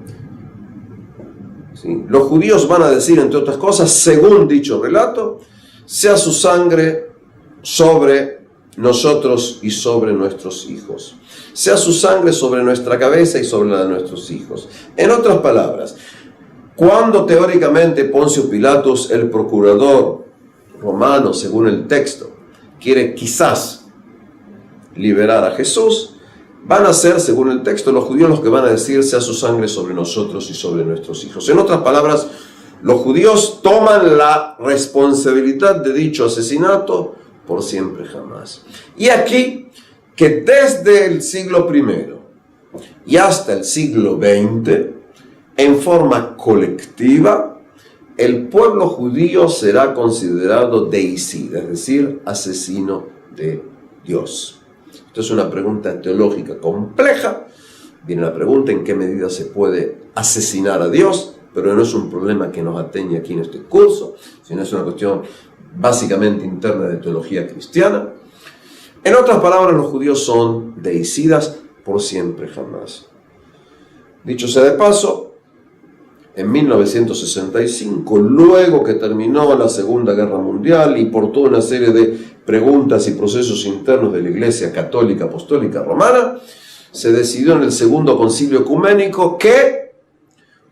¿sí? Los judíos van a decir, entre otras cosas, según dicho relato, sea su sangre sobre nosotros y sobre nuestros hijos. Sea su sangre sobre nuestra cabeza y sobre la de nuestros hijos. En otras palabras, cuando teóricamente Poncio Pilatos, el procurador romano, según el texto, quiere quizás liberar a Jesús, van a ser, según el texto, los judíos los que van a decir, sea su sangre sobre nosotros y sobre nuestros hijos. En otras palabras, los judíos toman la responsabilidad de dicho asesinato por siempre jamás. Y aquí, que desde el siglo I y hasta el siglo XX, en forma colectiva, el pueblo judío será considerado deicida, es decir, asesino de Dios. Esto es una pregunta teológica compleja. Viene la pregunta en qué medida se puede asesinar a Dios, pero no es un problema que nos atañe aquí en este curso, sino es una cuestión básicamente interna de teología cristiana. En otras palabras, los judíos son deicidas por siempre jamás. Dicho sea de paso, en 1965, luego que terminó la Segunda Guerra Mundial y por toda una serie de preguntas y procesos internos de la Iglesia Católica Apostólica Romana, se decidió en el Segundo Concilio Ecuménico que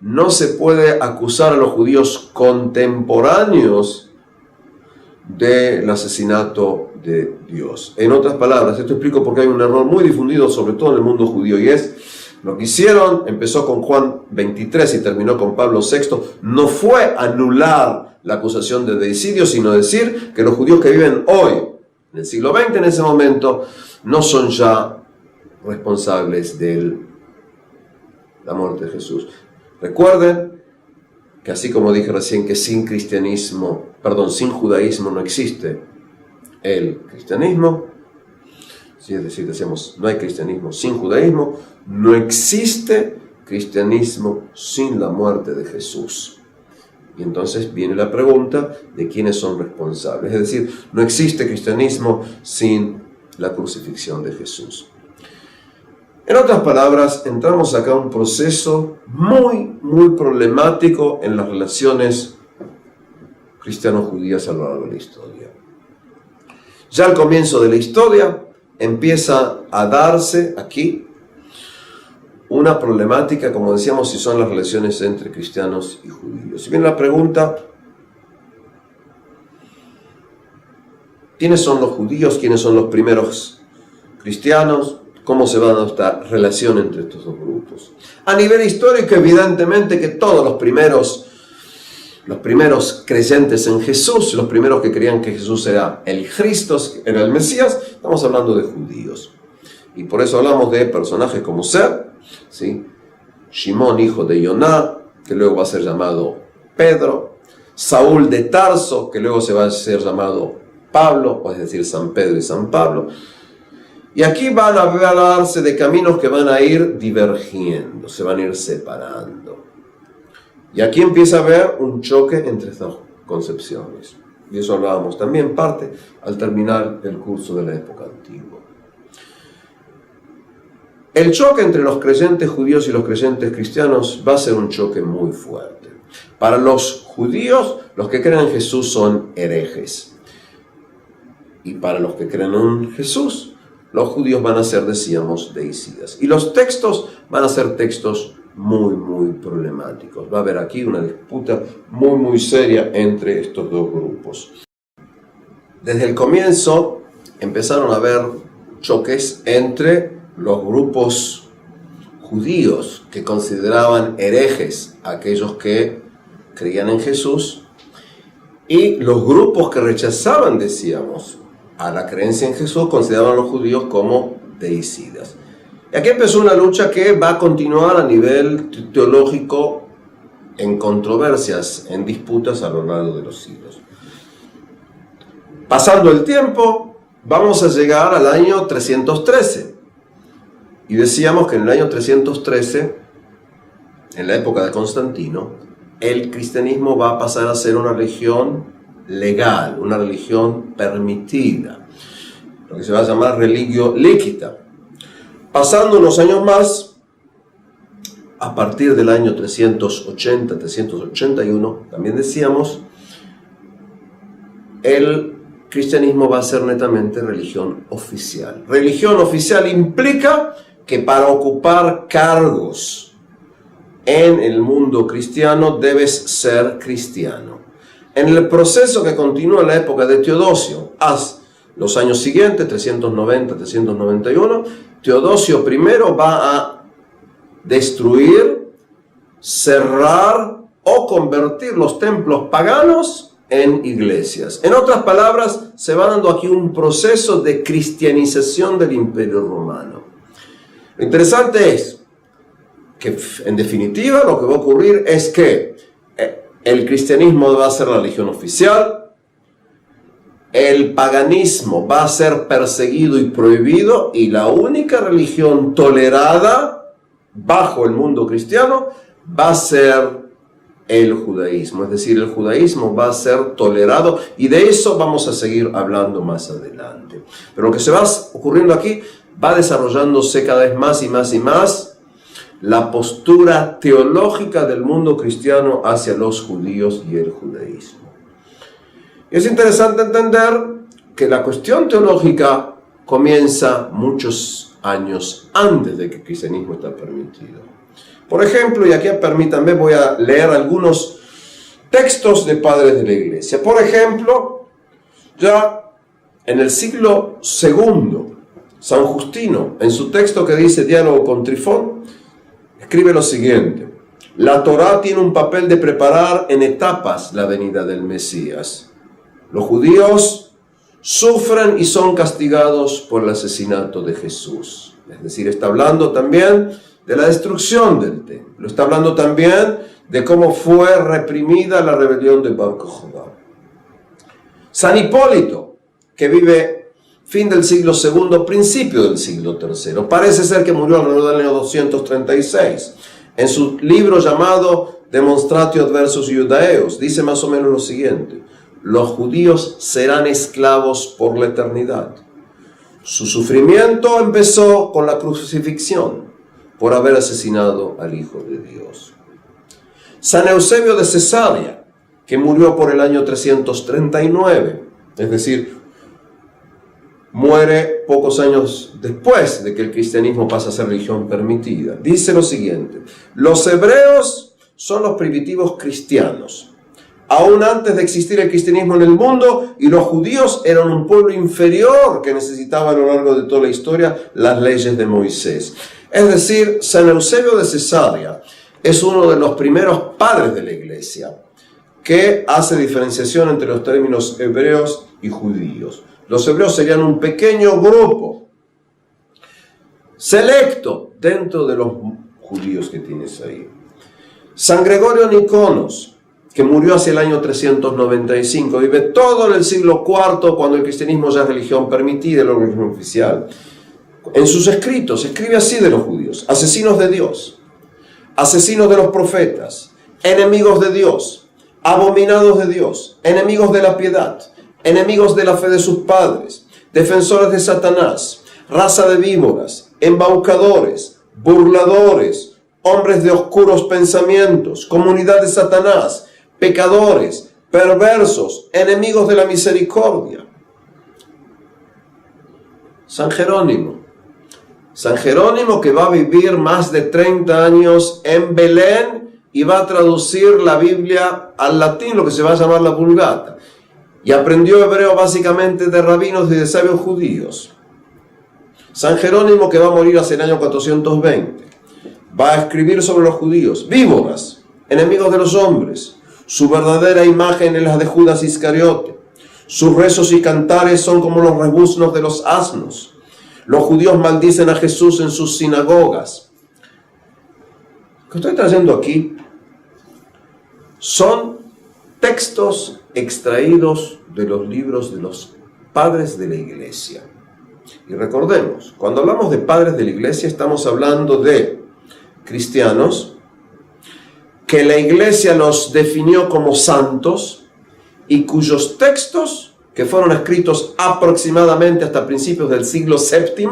no se puede acusar a los judíos contemporáneos del asesinato de Dios. En otras palabras, esto explico porque hay un error muy difundido, sobre todo en el mundo judío, y es lo que hicieron, empezó con Juan 23 y terminó con Pablo VI, no fue anular la acusación de deicidio, sino decir que los judíos que viven hoy, en el siglo XX, en ese momento, no son ya responsables de la muerte de Jesús. Recuerden que así como dije recién que sin judaísmo no existe el cristianismo, ¿sí? Es decir, decíamos, no hay cristianismo sin judaísmo, no existe cristianismo sin la muerte de Jesús. Y entonces viene la pregunta de quiénes son responsables. Es decir, no existe cristianismo sin la crucifixión de Jesús. En otras palabras, entramos acá a un proceso muy problemático en las relaciones cristiano-judías a lo largo de la historia. Ya al comienzo de la historia empieza a darse aquí una problemática, como decíamos, si son las relaciones entre cristianos y judíos. Y viene la pregunta, ¿Quiénes son los judíos? ¿Quiénes son los primeros cristianos? ¿Cómo se va a dar esta relación entre estos dos grupos? A nivel histórico, evidentemente que todos los primeros creyentes en Jesús, los primeros que creían que Jesús era el Cristo, era el Mesías, estamos hablando de judíos. Y por eso hablamos de personajes como Ser, ¿sí? Shimón, hijo de Yoná, que luego va a ser llamado Pedro, Saúl de Tarso, que luego se va a ser llamado Pablo, o es decir, San Pedro y San Pablo. Y aquí van a hablarse de caminos que van a ir divergiendo, se van a ir separando. Y aquí empieza a haber un choque entre estas concepciones. Y eso hablábamos también parte al terminar el curso de la época antigua. El choque entre los creyentes judíos y los creyentes cristianos va a ser un choque muy fuerte. Para los judíos, los que creen en Jesús son herejes. Y para los que creen en Jesús, los judíos van a ser, decíamos, deicidas. Y los textos van a ser textos muy, muy problemáticos. Va a haber aquí una disputa muy, muy seria entre estos dos grupos. Desde el comienzo empezaron a haber choques entre los grupos judíos que consideraban herejes a aquellos que creían en Jesús y los grupos que rechazaban, decíamos, a la creencia en Jesús, consideraban a los judíos como deicidas. Y aquí empezó una lucha que va a continuar a nivel teológico en controversias, en disputas a lo largo de los siglos. Pasando el tiempo, vamos a llegar al año 313. Y decíamos que en el año 313, en la época de Constantino, el cristianismo va a pasar a ser una religión legal, una religión permitida, lo que se va a llamar religio lícita. Pasando unos años más, a partir del año 380, 381, también decíamos, el cristianismo va a ser netamente religión oficial. Religión oficial implica que para ocupar cargos en el mundo cristiano debes ser cristiano. En el proceso que continúa en la época de Teodosio, hasta los años siguientes, 390, 391, Teodosio I va a destruir, cerrar o convertir los templos paganos en iglesias. En otras palabras, se va dando aquí un proceso de cristianización del Imperio Romano. Lo interesante es que, en definitiva, lo que va a ocurrir es que el cristianismo va a ser la religión oficial, el paganismo va a ser perseguido y prohibido, y la única religión tolerada bajo el mundo cristiano va a ser el judaísmo. Es decir, el judaísmo va a ser tolerado, y de eso vamos a seguir hablando más adelante. Pero lo que se va ocurriendo aquí va desarrollándose cada vez más y más y más la postura teológica del mundo cristiano hacia los judíos y el judaísmo. Es interesante entender que la cuestión teológica comienza muchos años antes de que el cristianismo está permitido. Por ejemplo, y aquí permítanme, voy a leer algunos textos de padres de la iglesia. Por ejemplo, ya en el siglo II, San Justino, en su texto que dice Diálogo con Trifón, escribe lo siguiente: la Torá tiene un papel de preparar en etapas la venida del Mesías. Los judíos sufren y son castigados por el asesinato de Jesús. Es decir, está hablando también de la destrucción del templo. Está hablando también de cómo fue reprimida la rebelión de Bar Kokhba. San Hipólito, que vive fin del siglo II, principio del siglo III. Parece ser que murió alrededor del año 236. En su libro llamado Demonstratio Adversus Iudaeos, dice más o menos lo siguiente: los judíos serán esclavos por la eternidad. Su sufrimiento empezó con la crucifixión por haber asesinado al Hijo de Dios. San Eusebio de Cesarea, que murió por el año 339, es decir, muere pocos años después de que el cristianismo pasa a ser religión permitida, dice lo siguiente: los hebreos son los primitivos cristianos. aún antes de existir el cristianismo en el mundo, y los judíos eran un pueblo inferior que necesitaba a lo largo de toda la historia las leyes de Moisés. Es decir, San Eusebio de Cesarea es uno de los primeros padres de la iglesia que hace diferenciación entre los términos hebreos y judíos. Los hebreos serían un pequeño grupo selecto dentro de los judíos que tienes ahí. San Gregorio Niconos, que murió hacia el año 395, vive todo en el siglo IV, cuando el cristianismo ya es religión permitida, la religión oficial. En sus escritos escribe así de los judíos: asesinos de Dios, asesinos de los profetas, enemigos de Dios, abominados de Dios, enemigos de la piedad, enemigos de la fe de sus padres, defensores de Satanás, raza de víboras, embaucadores, burladores, hombres de oscuros pensamientos, comunidad de Satanás, pecadores, perversos, enemigos de la misericordia. San Jerónimo que va a vivir más de 30 años en Belén y va a traducir la Biblia al latín, lo que se va a llamar la Vulgata, y aprendió hebreo básicamente de rabinos y de sabios judíos. San Jerónimo, que va a morir hacia el año 420, va a escribir sobre los judíos: víboras, enemigos de los hombres, su verdadera imagen es la de Judas Iscariote, sus rezos y cantares son como los rebuznos de los asnos, los judíos maldicen a Jesús en sus sinagogas. Lo que estoy trayendo aquí son textos extraídos de los libros de los padres de la iglesia. Y recordemos, cuando hablamos de padres de la iglesia, estamos hablando de cristianos que la iglesia los definió como santos y cuyos textos, que fueron escritos aproximadamente hasta principios del siglo VII,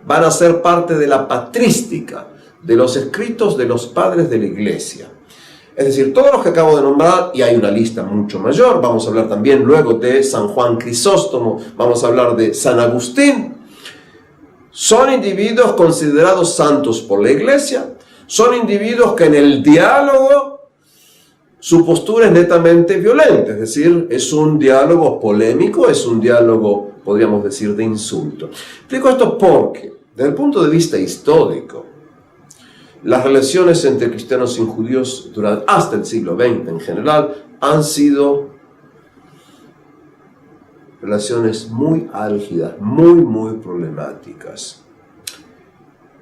van a ser parte de la patrística de los escritos de los padres de la iglesia. Es decir, todos los que acabo de nombrar, y hay una lista mucho mayor, vamos a hablar también luego de San Juan Crisóstomo, vamos a hablar de San Agustín, son individuos considerados santos por la iglesia, son individuos que en el diálogo su postura es netamente violenta, es decir, es un diálogo polémico, es un diálogo, podríamos decir, de insulto. Explico esto porque, desde el punto de vista histórico, las relaciones entre cristianos y judíos hasta el siglo XX en general han sido relaciones muy álgidas, muy problemáticas.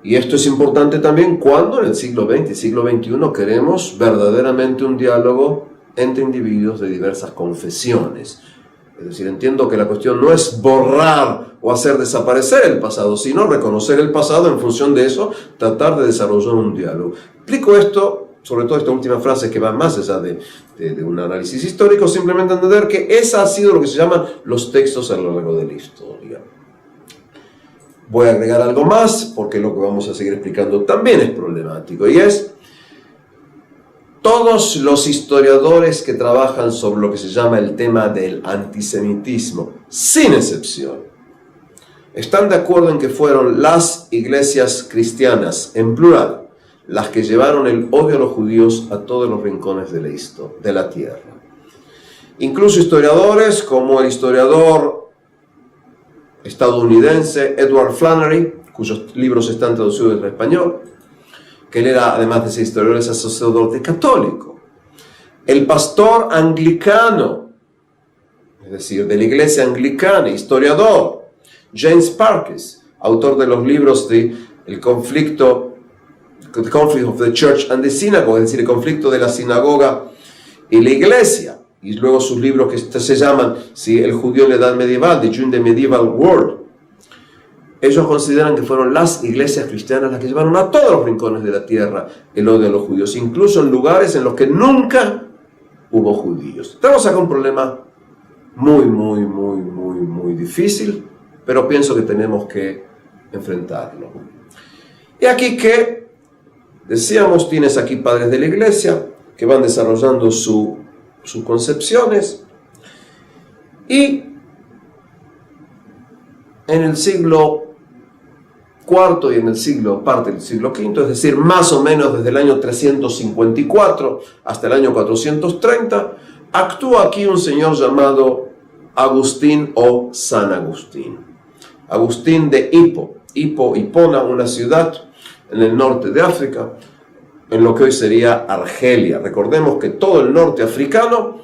Y esto es importante también cuando en el siglo XX y siglo XXI queremos verdaderamente un diálogo entre individuos de diversas confesiones. Es decir, entiendo que la cuestión no es borrar o hacer desaparecer el pasado, sino reconocer el pasado, en función de eso, tratar de desarrollar un diálogo. Explico esto, sobre todo esta última frase que va más allá de un análisis histórico, simplemente entender que esa ha sido lo que se llaman los textos a lo largo de la historia. Voy a agregar algo más, porque lo que vamos a seguir explicando también es problemático, y es: todos los historiadores que trabajan sobre lo que se llama el tema del antisemitismo, sin excepción, están de acuerdo en que fueron las iglesias cristianas, en plural, las que llevaron el odio a los judíos a todos los rincones de la tierra. Incluso historiadores como el historiador estadounidense Edward Flannery, cuyos libros están traducidos al español, que él era, además de ser historiador, es sacerdote católico. El pastor anglicano, es decir, de la iglesia anglicana, historiador, James Parkes, autor de los libros de The Conflict of the Church and the Synagogue, es decir, el conflicto de la sinagoga y la iglesia, y luego sus libros que se llaman El judío en la edad medieval, The Jew in the Medieval World. Ellos consideran que fueron las iglesias cristianas las que llevaron a todos los rincones de la tierra el odio a los judíos, incluso en lugares en los que nunca hubo judíos. Tenemos acá un problema muy difícil, pero pienso que tenemos que enfrentarlo. Y aquí que, decíamos, tienes aquí padres de la iglesia que van desarrollando sus concepciones, y en el siglo IV y en parte del siglo V, es decir, más o menos desde el año 354 hasta el año 430, actúa aquí un señor llamado Agustín o San Agustín. Agustín de Hipona, una ciudad en el norte de África, en lo que hoy sería Argelia. Recordemos que todo el norte africano,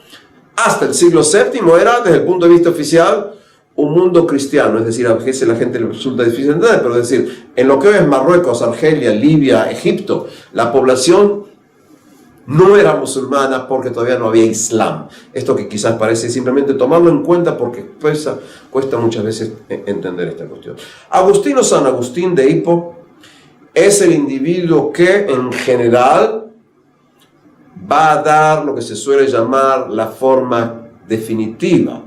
hasta el siglo VII, era, desde el punto de vista oficial, un mundo cristiano. Es decir, a veces la gente le resulta difícil entender, pero es decir, en lo que hoy es Marruecos, Argelia, Libia, Egipto, la población no era musulmana porque todavía no había Islam. Esto que quizás parece simplemente tomarlo en cuenta porque cuesta muchas veces entender esta cuestión. Agustín o San Agustín de Hippo es el individuo que en general va a dar lo que se suele llamar la forma definitiva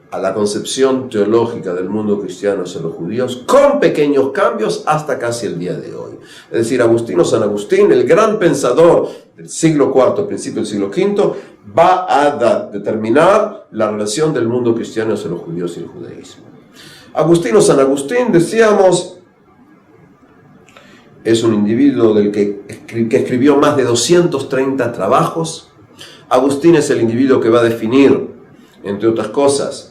a la concepción teológica del mundo cristiano hacia los judíos, con pequeños cambios hasta casi el día de hoy. Es decir, Agustín o San Agustín, el gran pensador del siglo IV, principio del siglo V, va a determinar la relación del mundo cristiano hacia los judíos y el judaísmo. Agustín o San Agustín, decíamos, es un individuo que escribió más de 230 trabajos. Agustín es el individuo que va a definir, entre otras cosas,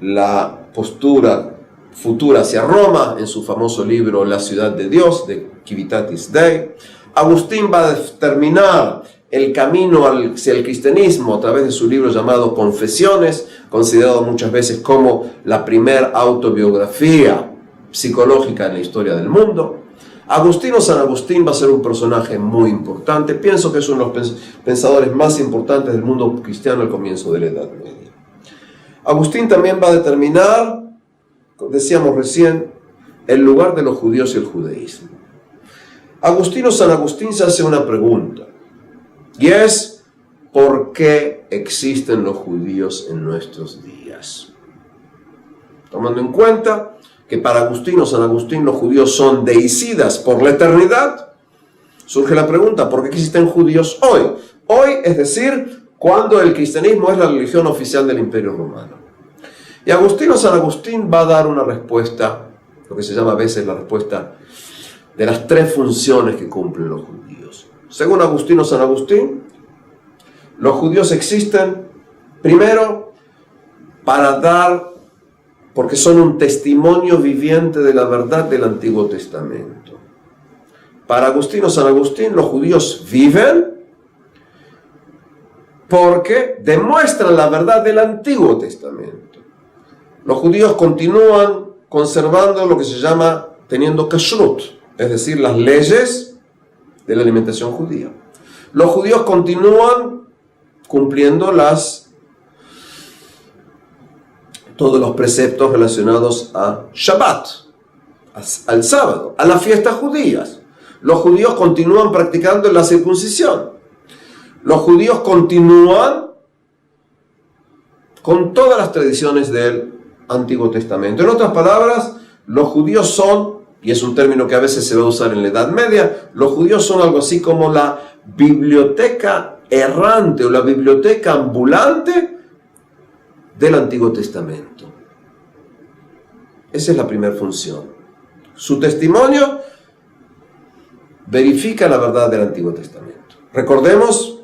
la postura futura hacia Roma en su famoso libro La ciudad de Dios, de Civitatis Dei. Agustín va a determinar el camino hacia el cristianismo a través de su libro llamado Confesiones, considerado muchas veces como la primera autobiografía psicológica en la historia del mundo. Agustín o San Agustín va a ser un personaje muy importante. Pienso que es uno de los pensadores más importantes del mundo cristiano al comienzo de la Edad Media. Agustín también va a determinar, decíamos recién, el lugar de los judíos y el judaísmo. Agustín o San Agustín se hace una pregunta, y es: ¿por qué existen los judíos en nuestros días? Tomando en cuenta que para Agustín o San Agustín los judíos son deicidas por la eternidad, surge la pregunta: ¿por qué existen judíos hoy? Hoy, es decir, cuando el cristianismo es la religión oficial del Imperio Romano. Y Agustín o San Agustín va a dar una respuesta, lo que se llama a veces la respuesta de las tres funciones que cumplen los judíos. Según Agustín o San Agustín, los judíos existen, primero, para dar, porque son un testimonio viviente de la verdad del Antiguo Testamento. Para Agustín o San Agustín, los judíos viven porque demuestran la verdad del Antiguo Testamento. Los judíos continúan conservando lo que se llama teniendo kashrut, es decir, las leyes de la alimentación judía. Los judíos continúan cumpliendo todos los preceptos relacionados a Shabbat, al sábado, a las fiestas judías. Los judíos continúan practicando la circuncisión. Los judíos continúan con todas las tradiciones del Antiguo Testamento. En otras palabras, los judíos son, y es un término que a veces se va a usar en la Edad Media, los judíos son algo así como la biblioteca errante o la biblioteca ambulante del Antiguo Testamento. Esa es la primera función. Su testimonio verifica la verdad del Antiguo Testamento. Recordemos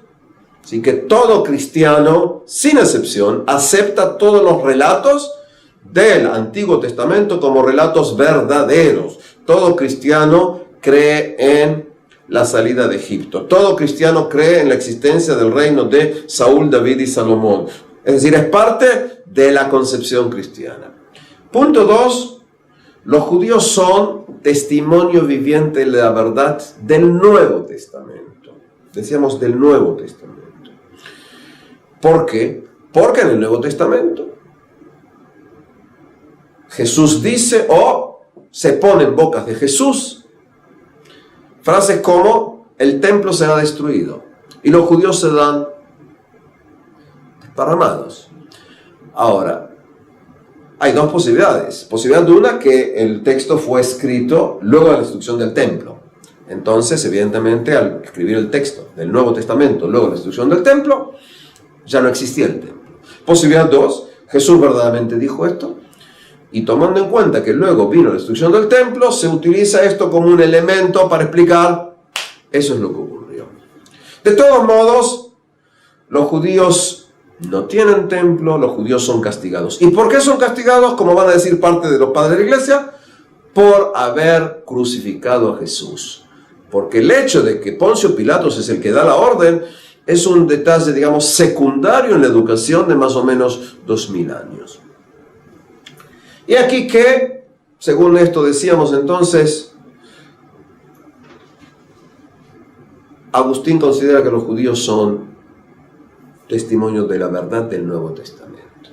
sí, que todo cristiano, sin excepción, acepta todos los relatos del Antiguo Testamento como relatos verdaderos. Todo cristiano cree en la salida de Egipto. Todo cristiano cree en la existencia del reino de Saúl, David y Salomón. Es decir, es parte de la concepción cristiana. Punto 2. Los judíos son testimonio viviente de la verdad del Nuevo Testamento. Decíamos del Nuevo Testamento. ¿Por qué? Porque en el Nuevo Testamento Jesús dice, o se pone en bocas de Jesús, frases como: el templo será destruido y los judíos serán desparramados. Ahora, hay dos posibilidades. Posibilidad de una, que el texto fue escrito luego de la destrucción del templo. Entonces, evidentemente, al escribir el texto del Nuevo Testamento luego de la destrucción del templo, ya no existía el templo. Posibilidad 2, Jesús verdaderamente dijo esto, y tomando en cuenta que luego vino la destrucción del templo, se utiliza esto como un elemento para explicar: eso es lo que ocurrió. De todos modos, los judíos no tienen templo, los judíos son castigados. ¿Y por qué son castigados? Como van a decir parte de los padres de la iglesia, por haber crucificado a Jesús. Porque el hecho de que Poncio Pilatos es el que da la orden es un detalle, digamos, secundario en la educación de más o menos 2000 años. Y aquí que, según esto decíamos entonces, Agustín considera que los judíos son testimonios de la verdad del Nuevo Testamento.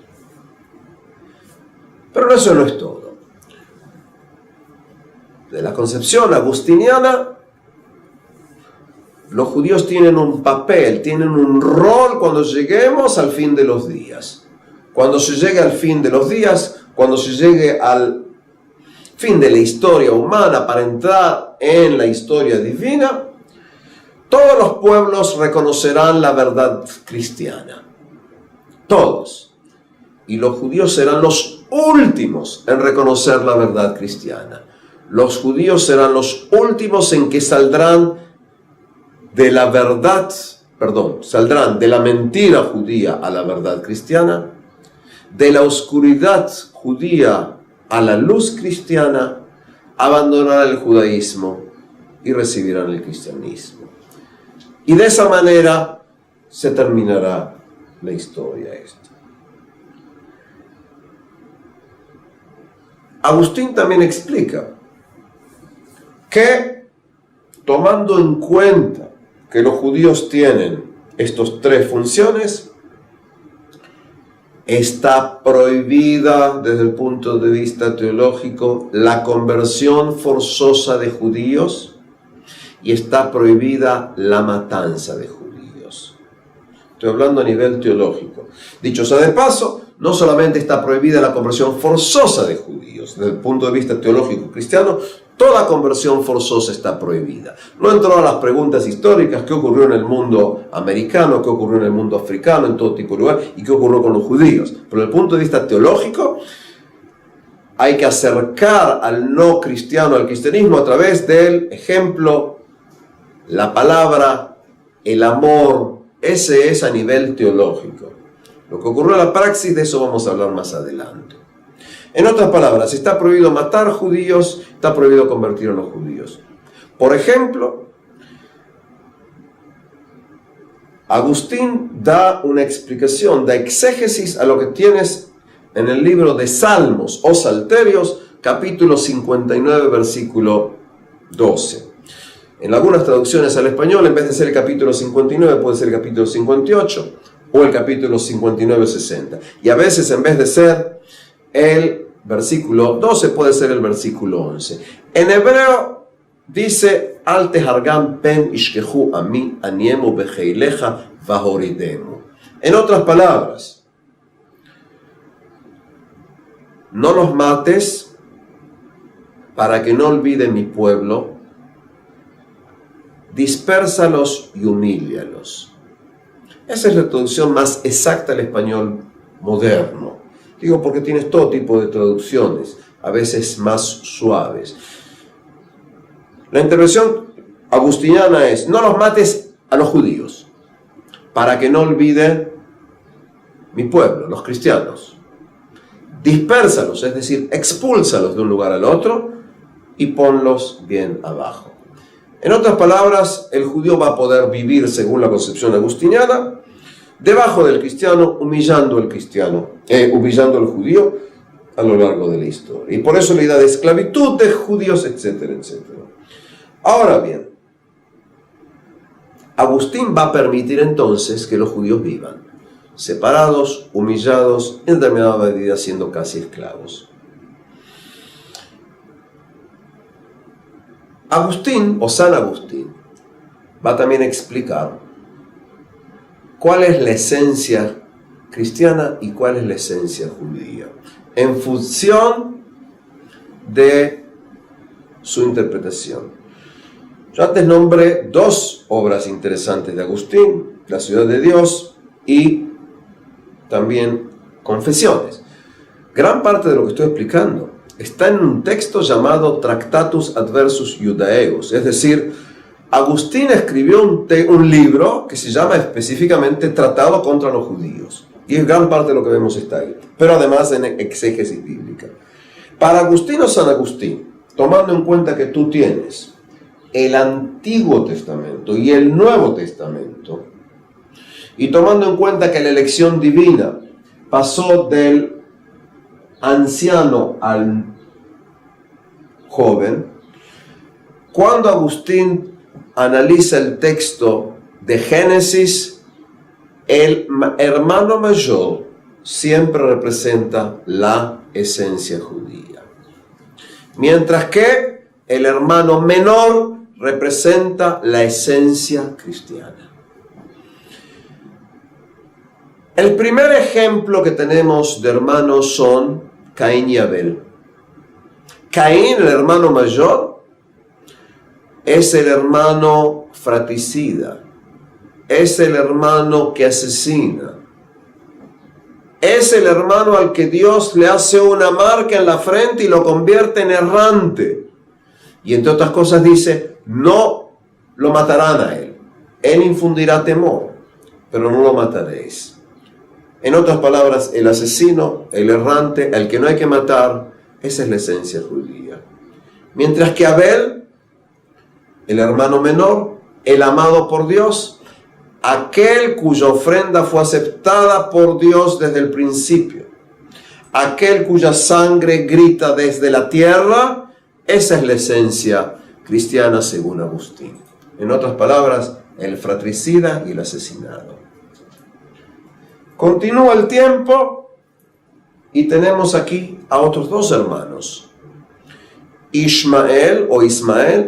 Pero eso no es todo. De la concepción agustiniana, los judíos tienen un papel, tienen un rol cuando lleguemos al fin de los días. Cuando se llegue al fin de los días, cuando se llegue al fin de la historia humana para entrar en la historia divina, todos los pueblos reconocerán la verdad cristiana. Todos. Y los judíos serán los últimos en reconocer la verdad cristiana. Los judíos serán los últimos en que saldrán de la verdad, saldrán de la mentira judía a la verdad cristiana, de la oscuridad judía a la luz cristiana, abandonarán el judaísmo y recibirán el cristianismo. Y de esa manera se terminará la historia esta. Agustín también explica que, tomando en cuenta que los judíos tienen estas tres funciones, está prohibida desde el punto de vista teológico la conversión forzosa de judíos y está prohibida la matanza de judíos. Estoy hablando a nivel teológico. Dicho sea de paso, no solamente está prohibida la conversión forzosa de judíos, desde el punto de vista teológico cristiano, toda conversión forzosa está prohibida. No entro a las preguntas históricas, qué ocurrió en el mundo americano, qué ocurrió en el mundo africano, en todo tipo de lugar, y qué ocurrió con los judíos. Pero desde el punto de vista teológico, hay que acercar al no cristiano al cristianismo a través del ejemplo, la palabra, el amor. Ese es a nivel teológico. Lo que ocurrió en la praxis, de eso vamos a hablar más adelante. En otras palabras, está prohibido matar judíos, está prohibido convertir a los judíos. Por ejemplo, Agustín da una explicación, da exégesis a lo que tienes en el libro de Salmos o Salterios, capítulo 59, versículo 12. En algunas traducciones al español, en vez de ser el capítulo 59, puede ser el capítulo 58 o el capítulo 59-60. Y a veces, en vez de ser el versículo 12, puede ser el versículo 11. En hebreo dice, Al tehargam pen ishkehu ami aniemu becheileja vahoridemu. En otras palabras, no los mates para que no olvide mi pueblo, dispérsalos y humíllalos. Esa es la traducción más exacta al español moderno. Digo porque tienes todo tipo de traducciones, a veces más suaves. La intervención agustiniana es, no los mates a los judíos, para que no olvide mi pueblo, los cristianos. Dispérsalos, es decir, expúlsalos de un lugar al otro y ponlos bien abajo. En otras palabras, el judío va a poder vivir, según la concepción agustiniana, debajo del cristiano, humillando al judío a lo largo de la historia. Y por eso la idea de esclavitud de judíos, etcétera, etcétera. Ahora bien, Agustín va a permitir entonces que los judíos vivan separados, humillados, en determinada medida siendo casi esclavos. Agustín, o San Agustín, va también a explicar cuál es la esencia cristiana y cuál es la esencia judía, en función de su interpretación. Yo antes nombré dos obras interesantes de Agustín, La ciudad de Dios y también Confesiones. Gran parte de lo que estoy explicando está en un texto llamado Tractatus Adversus Judaeus, es decir, Agustín escribió un libro que se llama específicamente Tratado contra los Judíos. Y es gran parte de lo que vemos está ahí. Pero además en exégesis bíblica. Para Agustín o San Agustín, tomando en cuenta que tú tienes el Antiguo Testamento y el Nuevo Testamento, y tomando en cuenta que la elección divina pasó del anciano al joven, cuando Agustín analiza el texto de Génesis, el hermano mayor siempre representa la esencia judía, mientras que el hermano menor representa la esencia cristiana. El primer ejemplo que tenemos de hermanos son Caín y Abel. Caín, el hermano mayor, es el hermano fratricida, es el hermano que asesina, es el hermano al que Dios le hace una marca en la frente y lo convierte en errante. Y entre otras cosas dice, no lo matarán a él. Él infundirá temor, pero no lo mataréis. En otras palabras, el asesino, el errante, el que no hay que matar, esa es la esencia judía. Mientras que Abel, el hermano menor, el amado por Dios, aquel cuya ofrenda fue aceptada por Dios desde el principio, aquel cuya sangre grita desde la tierra, esa es la esencia cristiana según Agustín. En otras palabras, el fratricida y el asesinado. Continúa el tiempo y tenemos aquí a otros dos hermanos, Ismael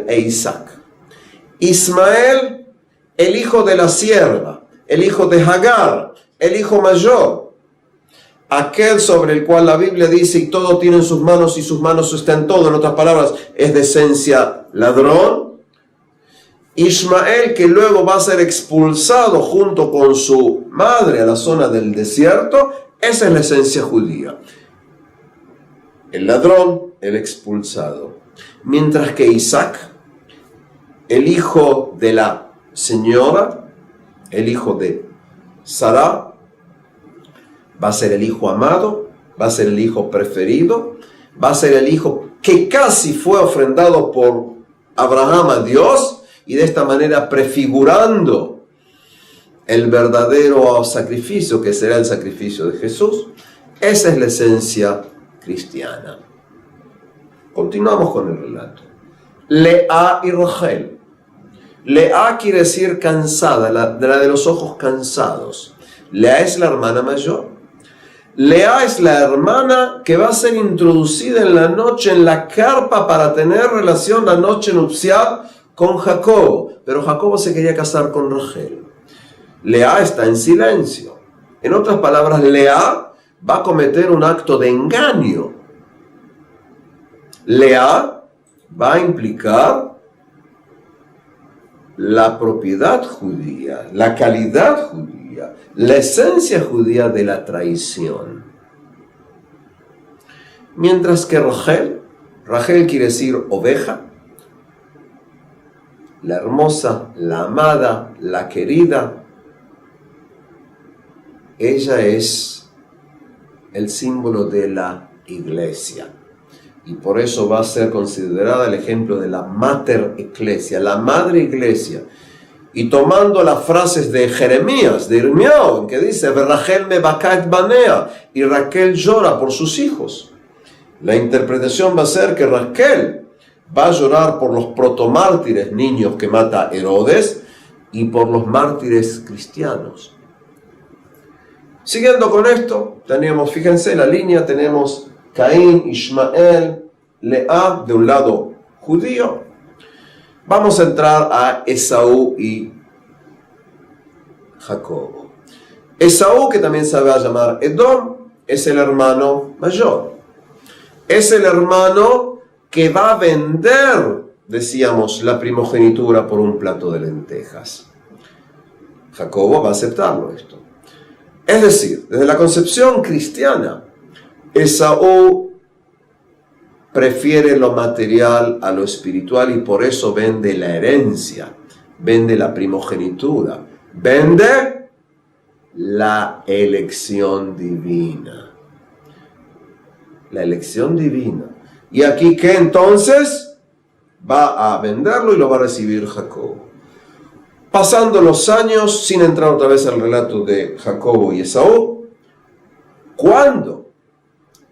e Isaac. Ismael, el hijo de la sierva, el hijo de Hagar, el hijo mayor, aquel sobre el cual la Biblia dice, y todo tiene en sus manos y sus manos están todo, en otras palabras, es de esencia ladrón. Ismael, que luego va a ser expulsado junto con su madre a la zona del desierto, esa es la esencia judía. El ladrón, el expulsado. Mientras que Isaac, el hijo de la señora, el hijo de Sara, va a ser el hijo amado, va a ser el hijo preferido, va a ser el hijo que casi fue ofrendado por Abraham a Dios, y de esta manera prefigurando el verdadero sacrificio que será el sacrificio de Jesús. Esa es la esencia cristiana. Continuamos con el relato. Lea y Rachel. Lea quiere decir cansada, la de los ojos cansados. Lea es la hermana mayor. Lea es la hermana que va a ser introducida en la noche en la carpa para tener relación la noche nupcial con Jacobo, pero Jacobo se quería casar con Rachel. Lea está en silencio. En otras palabras, Lea va a cometer un acto de engaño. Lea va a implicar la propiedad judía, la calidad judía, la esencia judía de la traición. Mientras que Rachel quiere decir oveja, la hermosa, la amada, la querida, ella es el símbolo de la iglesia. Y por eso va a ser considerada el ejemplo de la mater ecclesia, la madre iglesia. Y tomando las frases de Jeremías, de Irmiao, que dice, Rachel me bakat banea, y Raquel llora por sus hijos. La interpretación va a ser que Raquel va a llorar por los protomártires, niños que mata Herodes, y por los mártires cristianos. Siguiendo con esto, tenemos, fíjense la línea, tenemos Caín, Ismael, Lea, de un lado judío. Vamos a entrar a Esaú y Jacobo. Esaú, que también se va a llamar Edom, es el hermano mayor. Es el hermano que va a vender, decíamos, la primogenitura por un plato de lentejas. Jacobo va a aceptarlo esto. Es decir, desde la concepción cristiana, Esaú prefiere lo material a lo espiritual y por eso vende la herencia. vende la primogenitura, vende la elección divina. La elección divina. Y aquí, ¿qué entonces? Va a venderlo y lo va a recibir Jacobo. Pasando los años, sin entrar otra vez al relato de Jacobo y Esaú, cuando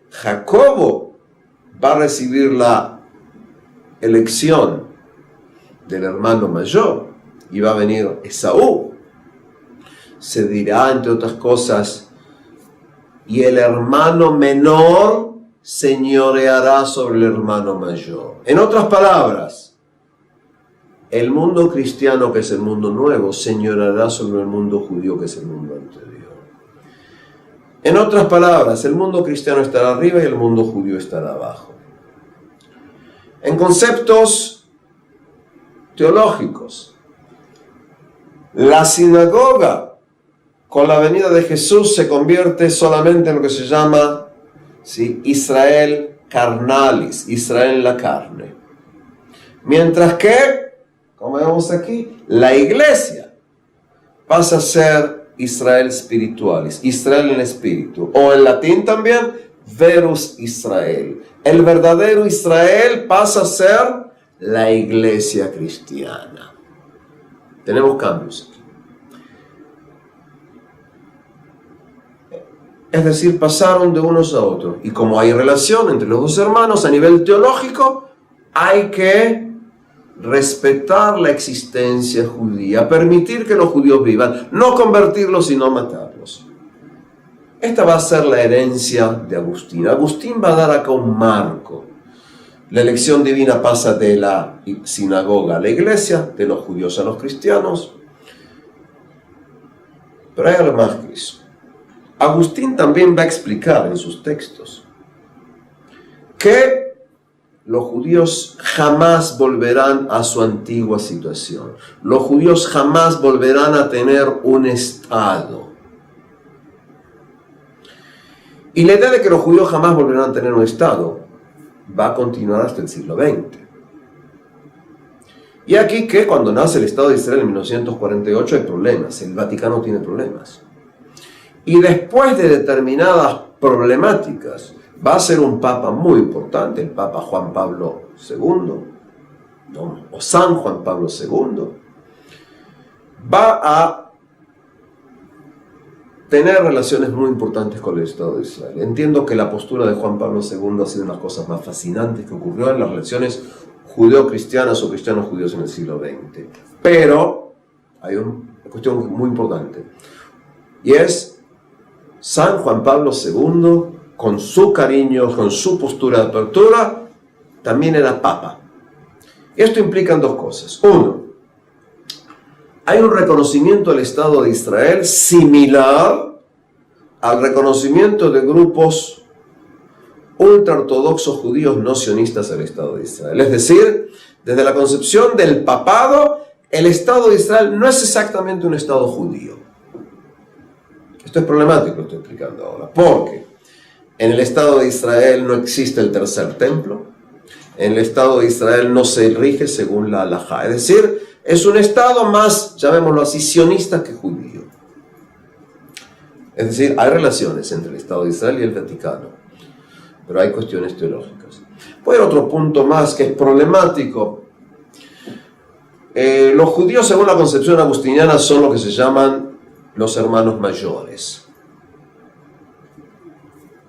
Jacobo va a recibir la elección del hermano mayor y va a venir Esaú, se dirá, entre otras cosas, y el hermano menor señoreará sobre el hermano mayor. En otras palabras, el mundo cristiano, que es el mundo nuevo, señoreará sobre el mundo judío, que es el mundo anterior. En otras palabras, el mundo cristiano estará arriba y el mundo judío estará abajo. En conceptos teológicos, la sinagoga, con la venida de Jesús, se convierte solamente en lo que se llama Israel carnalis, Israel en la carne. Mientras que, como vemos aquí, la iglesia pasa a ser Israel spiritualis, Israel en espíritu, o en latín también, verus Israel. El verdadero Israel pasa a ser la iglesia cristiana. Tenemos cambios aquí. Es decir, pasaron de unos a otros. Y como hay relación entre los dos hermanos a nivel teológico, hay que respetar la existencia judía, permitir que los judíos vivan, no convertirlos sino matarlos. Esta va a ser la herencia de Agustín. Agustín va a dar acá un marco. La elección divina pasa de la sinagoga a la iglesia, de los judíos a los cristianos. Pero hay algo más que eso. Agustín también va a explicar en sus textos que los judíos jamás volverán a su antigua situación. Los judíos jamás volverán a tener un estado. Y la idea de que los judíos jamás volverán a tener un estado va a continuar hasta el siglo XX. Y aquí que cuando nace el Estado de Israel en 1948 hay problemas, el Vaticano tiene problemas. Y después de determinadas problemáticas, va a ser un papa muy importante, el Papa Juan Pablo II, o San Juan Pablo II, va a tener relaciones muy importantes con el Estado de Israel. Entiendo que la postura de Juan Pablo II ha sido una de las cosas más fascinantes que ocurrió en las relaciones judeo-cristianas o cristianos-judíos en el siglo XX. Pero hay una cuestión muy importante, y es San Juan Pablo II, con su cariño, con su postura de apertura, también era papa. Esto implica dos cosas. Uno, hay un reconocimiento del Estado de Israel similar al reconocimiento de grupos ultraortodoxos judíos no sionistas al Estado de Israel. Es decir, desde la concepción del papado, el Estado de Israel no es exactamente un Estado judío. Esto es problemático, lo estoy explicando ahora, porque en el Estado de Israel no existe el tercer templo, en el Estado de Israel no se rige según la halajá, es decir, es un Estado más, llamémoslo así, sionista que judío. Es decir, hay relaciones entre el Estado de Israel y el Vaticano, pero hay cuestiones teológicas. Puede haber otro punto más que es problemático. Los judíos, según la concepción agustiniana, son lo que se llaman los hermanos mayores.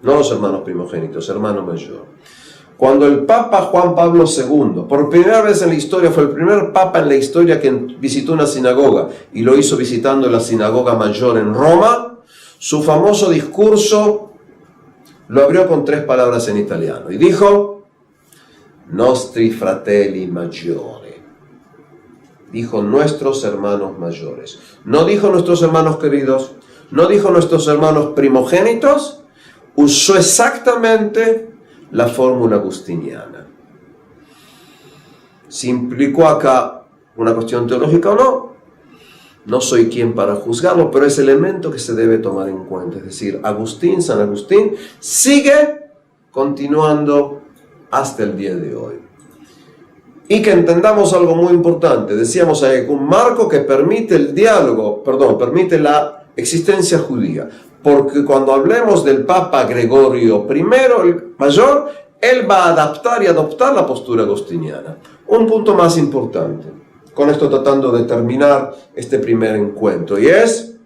No los hermanos primogénitos, hermano mayor. Cuando el Papa Juan Pablo II, por primera vez en la historia, fue el primer Papa en la historia que visitó una sinagoga, y lo hizo visitando la sinagoga mayor en Roma, su famoso discurso lo abrió con 3 palabras en italiano, y dijo, nostri fratelli maggiori. Dijo nuestros hermanos mayores. No dijo nuestros hermanos queridos, no dijo nuestros hermanos primogénitos, usó exactamente la fórmula agustiniana. Si implicó acá una cuestión teológica o no, no soy quien para juzgarlo, pero es elemento que se debe tomar en cuenta. Es decir, San Agustín, sigue continuando hasta el día de hoy. y que entendamos algo muy importante. Decíamos hay un marco que permite el diálogo, permite la existencia judía. Porque cuando hablemos del Papa Gregorio I, el Mayor, él va a adaptar y adoptar la postura agostiniana. Un punto más importante, con esto tratando de terminar este primer encuentro, y es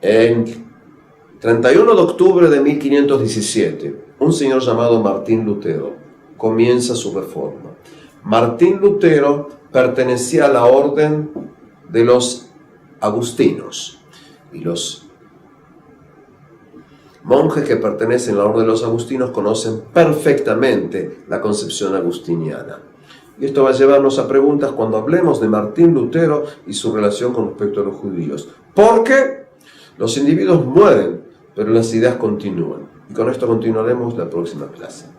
en 31 de octubre de 1517, un señor llamado Martín Lutero comienza su reforma. Martín Lutero pertenecía a la orden de los agustinos, y los monjes que pertenecen a la orden de los agustinos conocen perfectamente la concepción agustiniana. Y esto va a llevarnos a preguntas cuando hablemos de Martín Lutero y su relación con respecto a los judíos. Porque los individuos mueren, pero las ideas continúan. Y con esto continuaremos la próxima clase.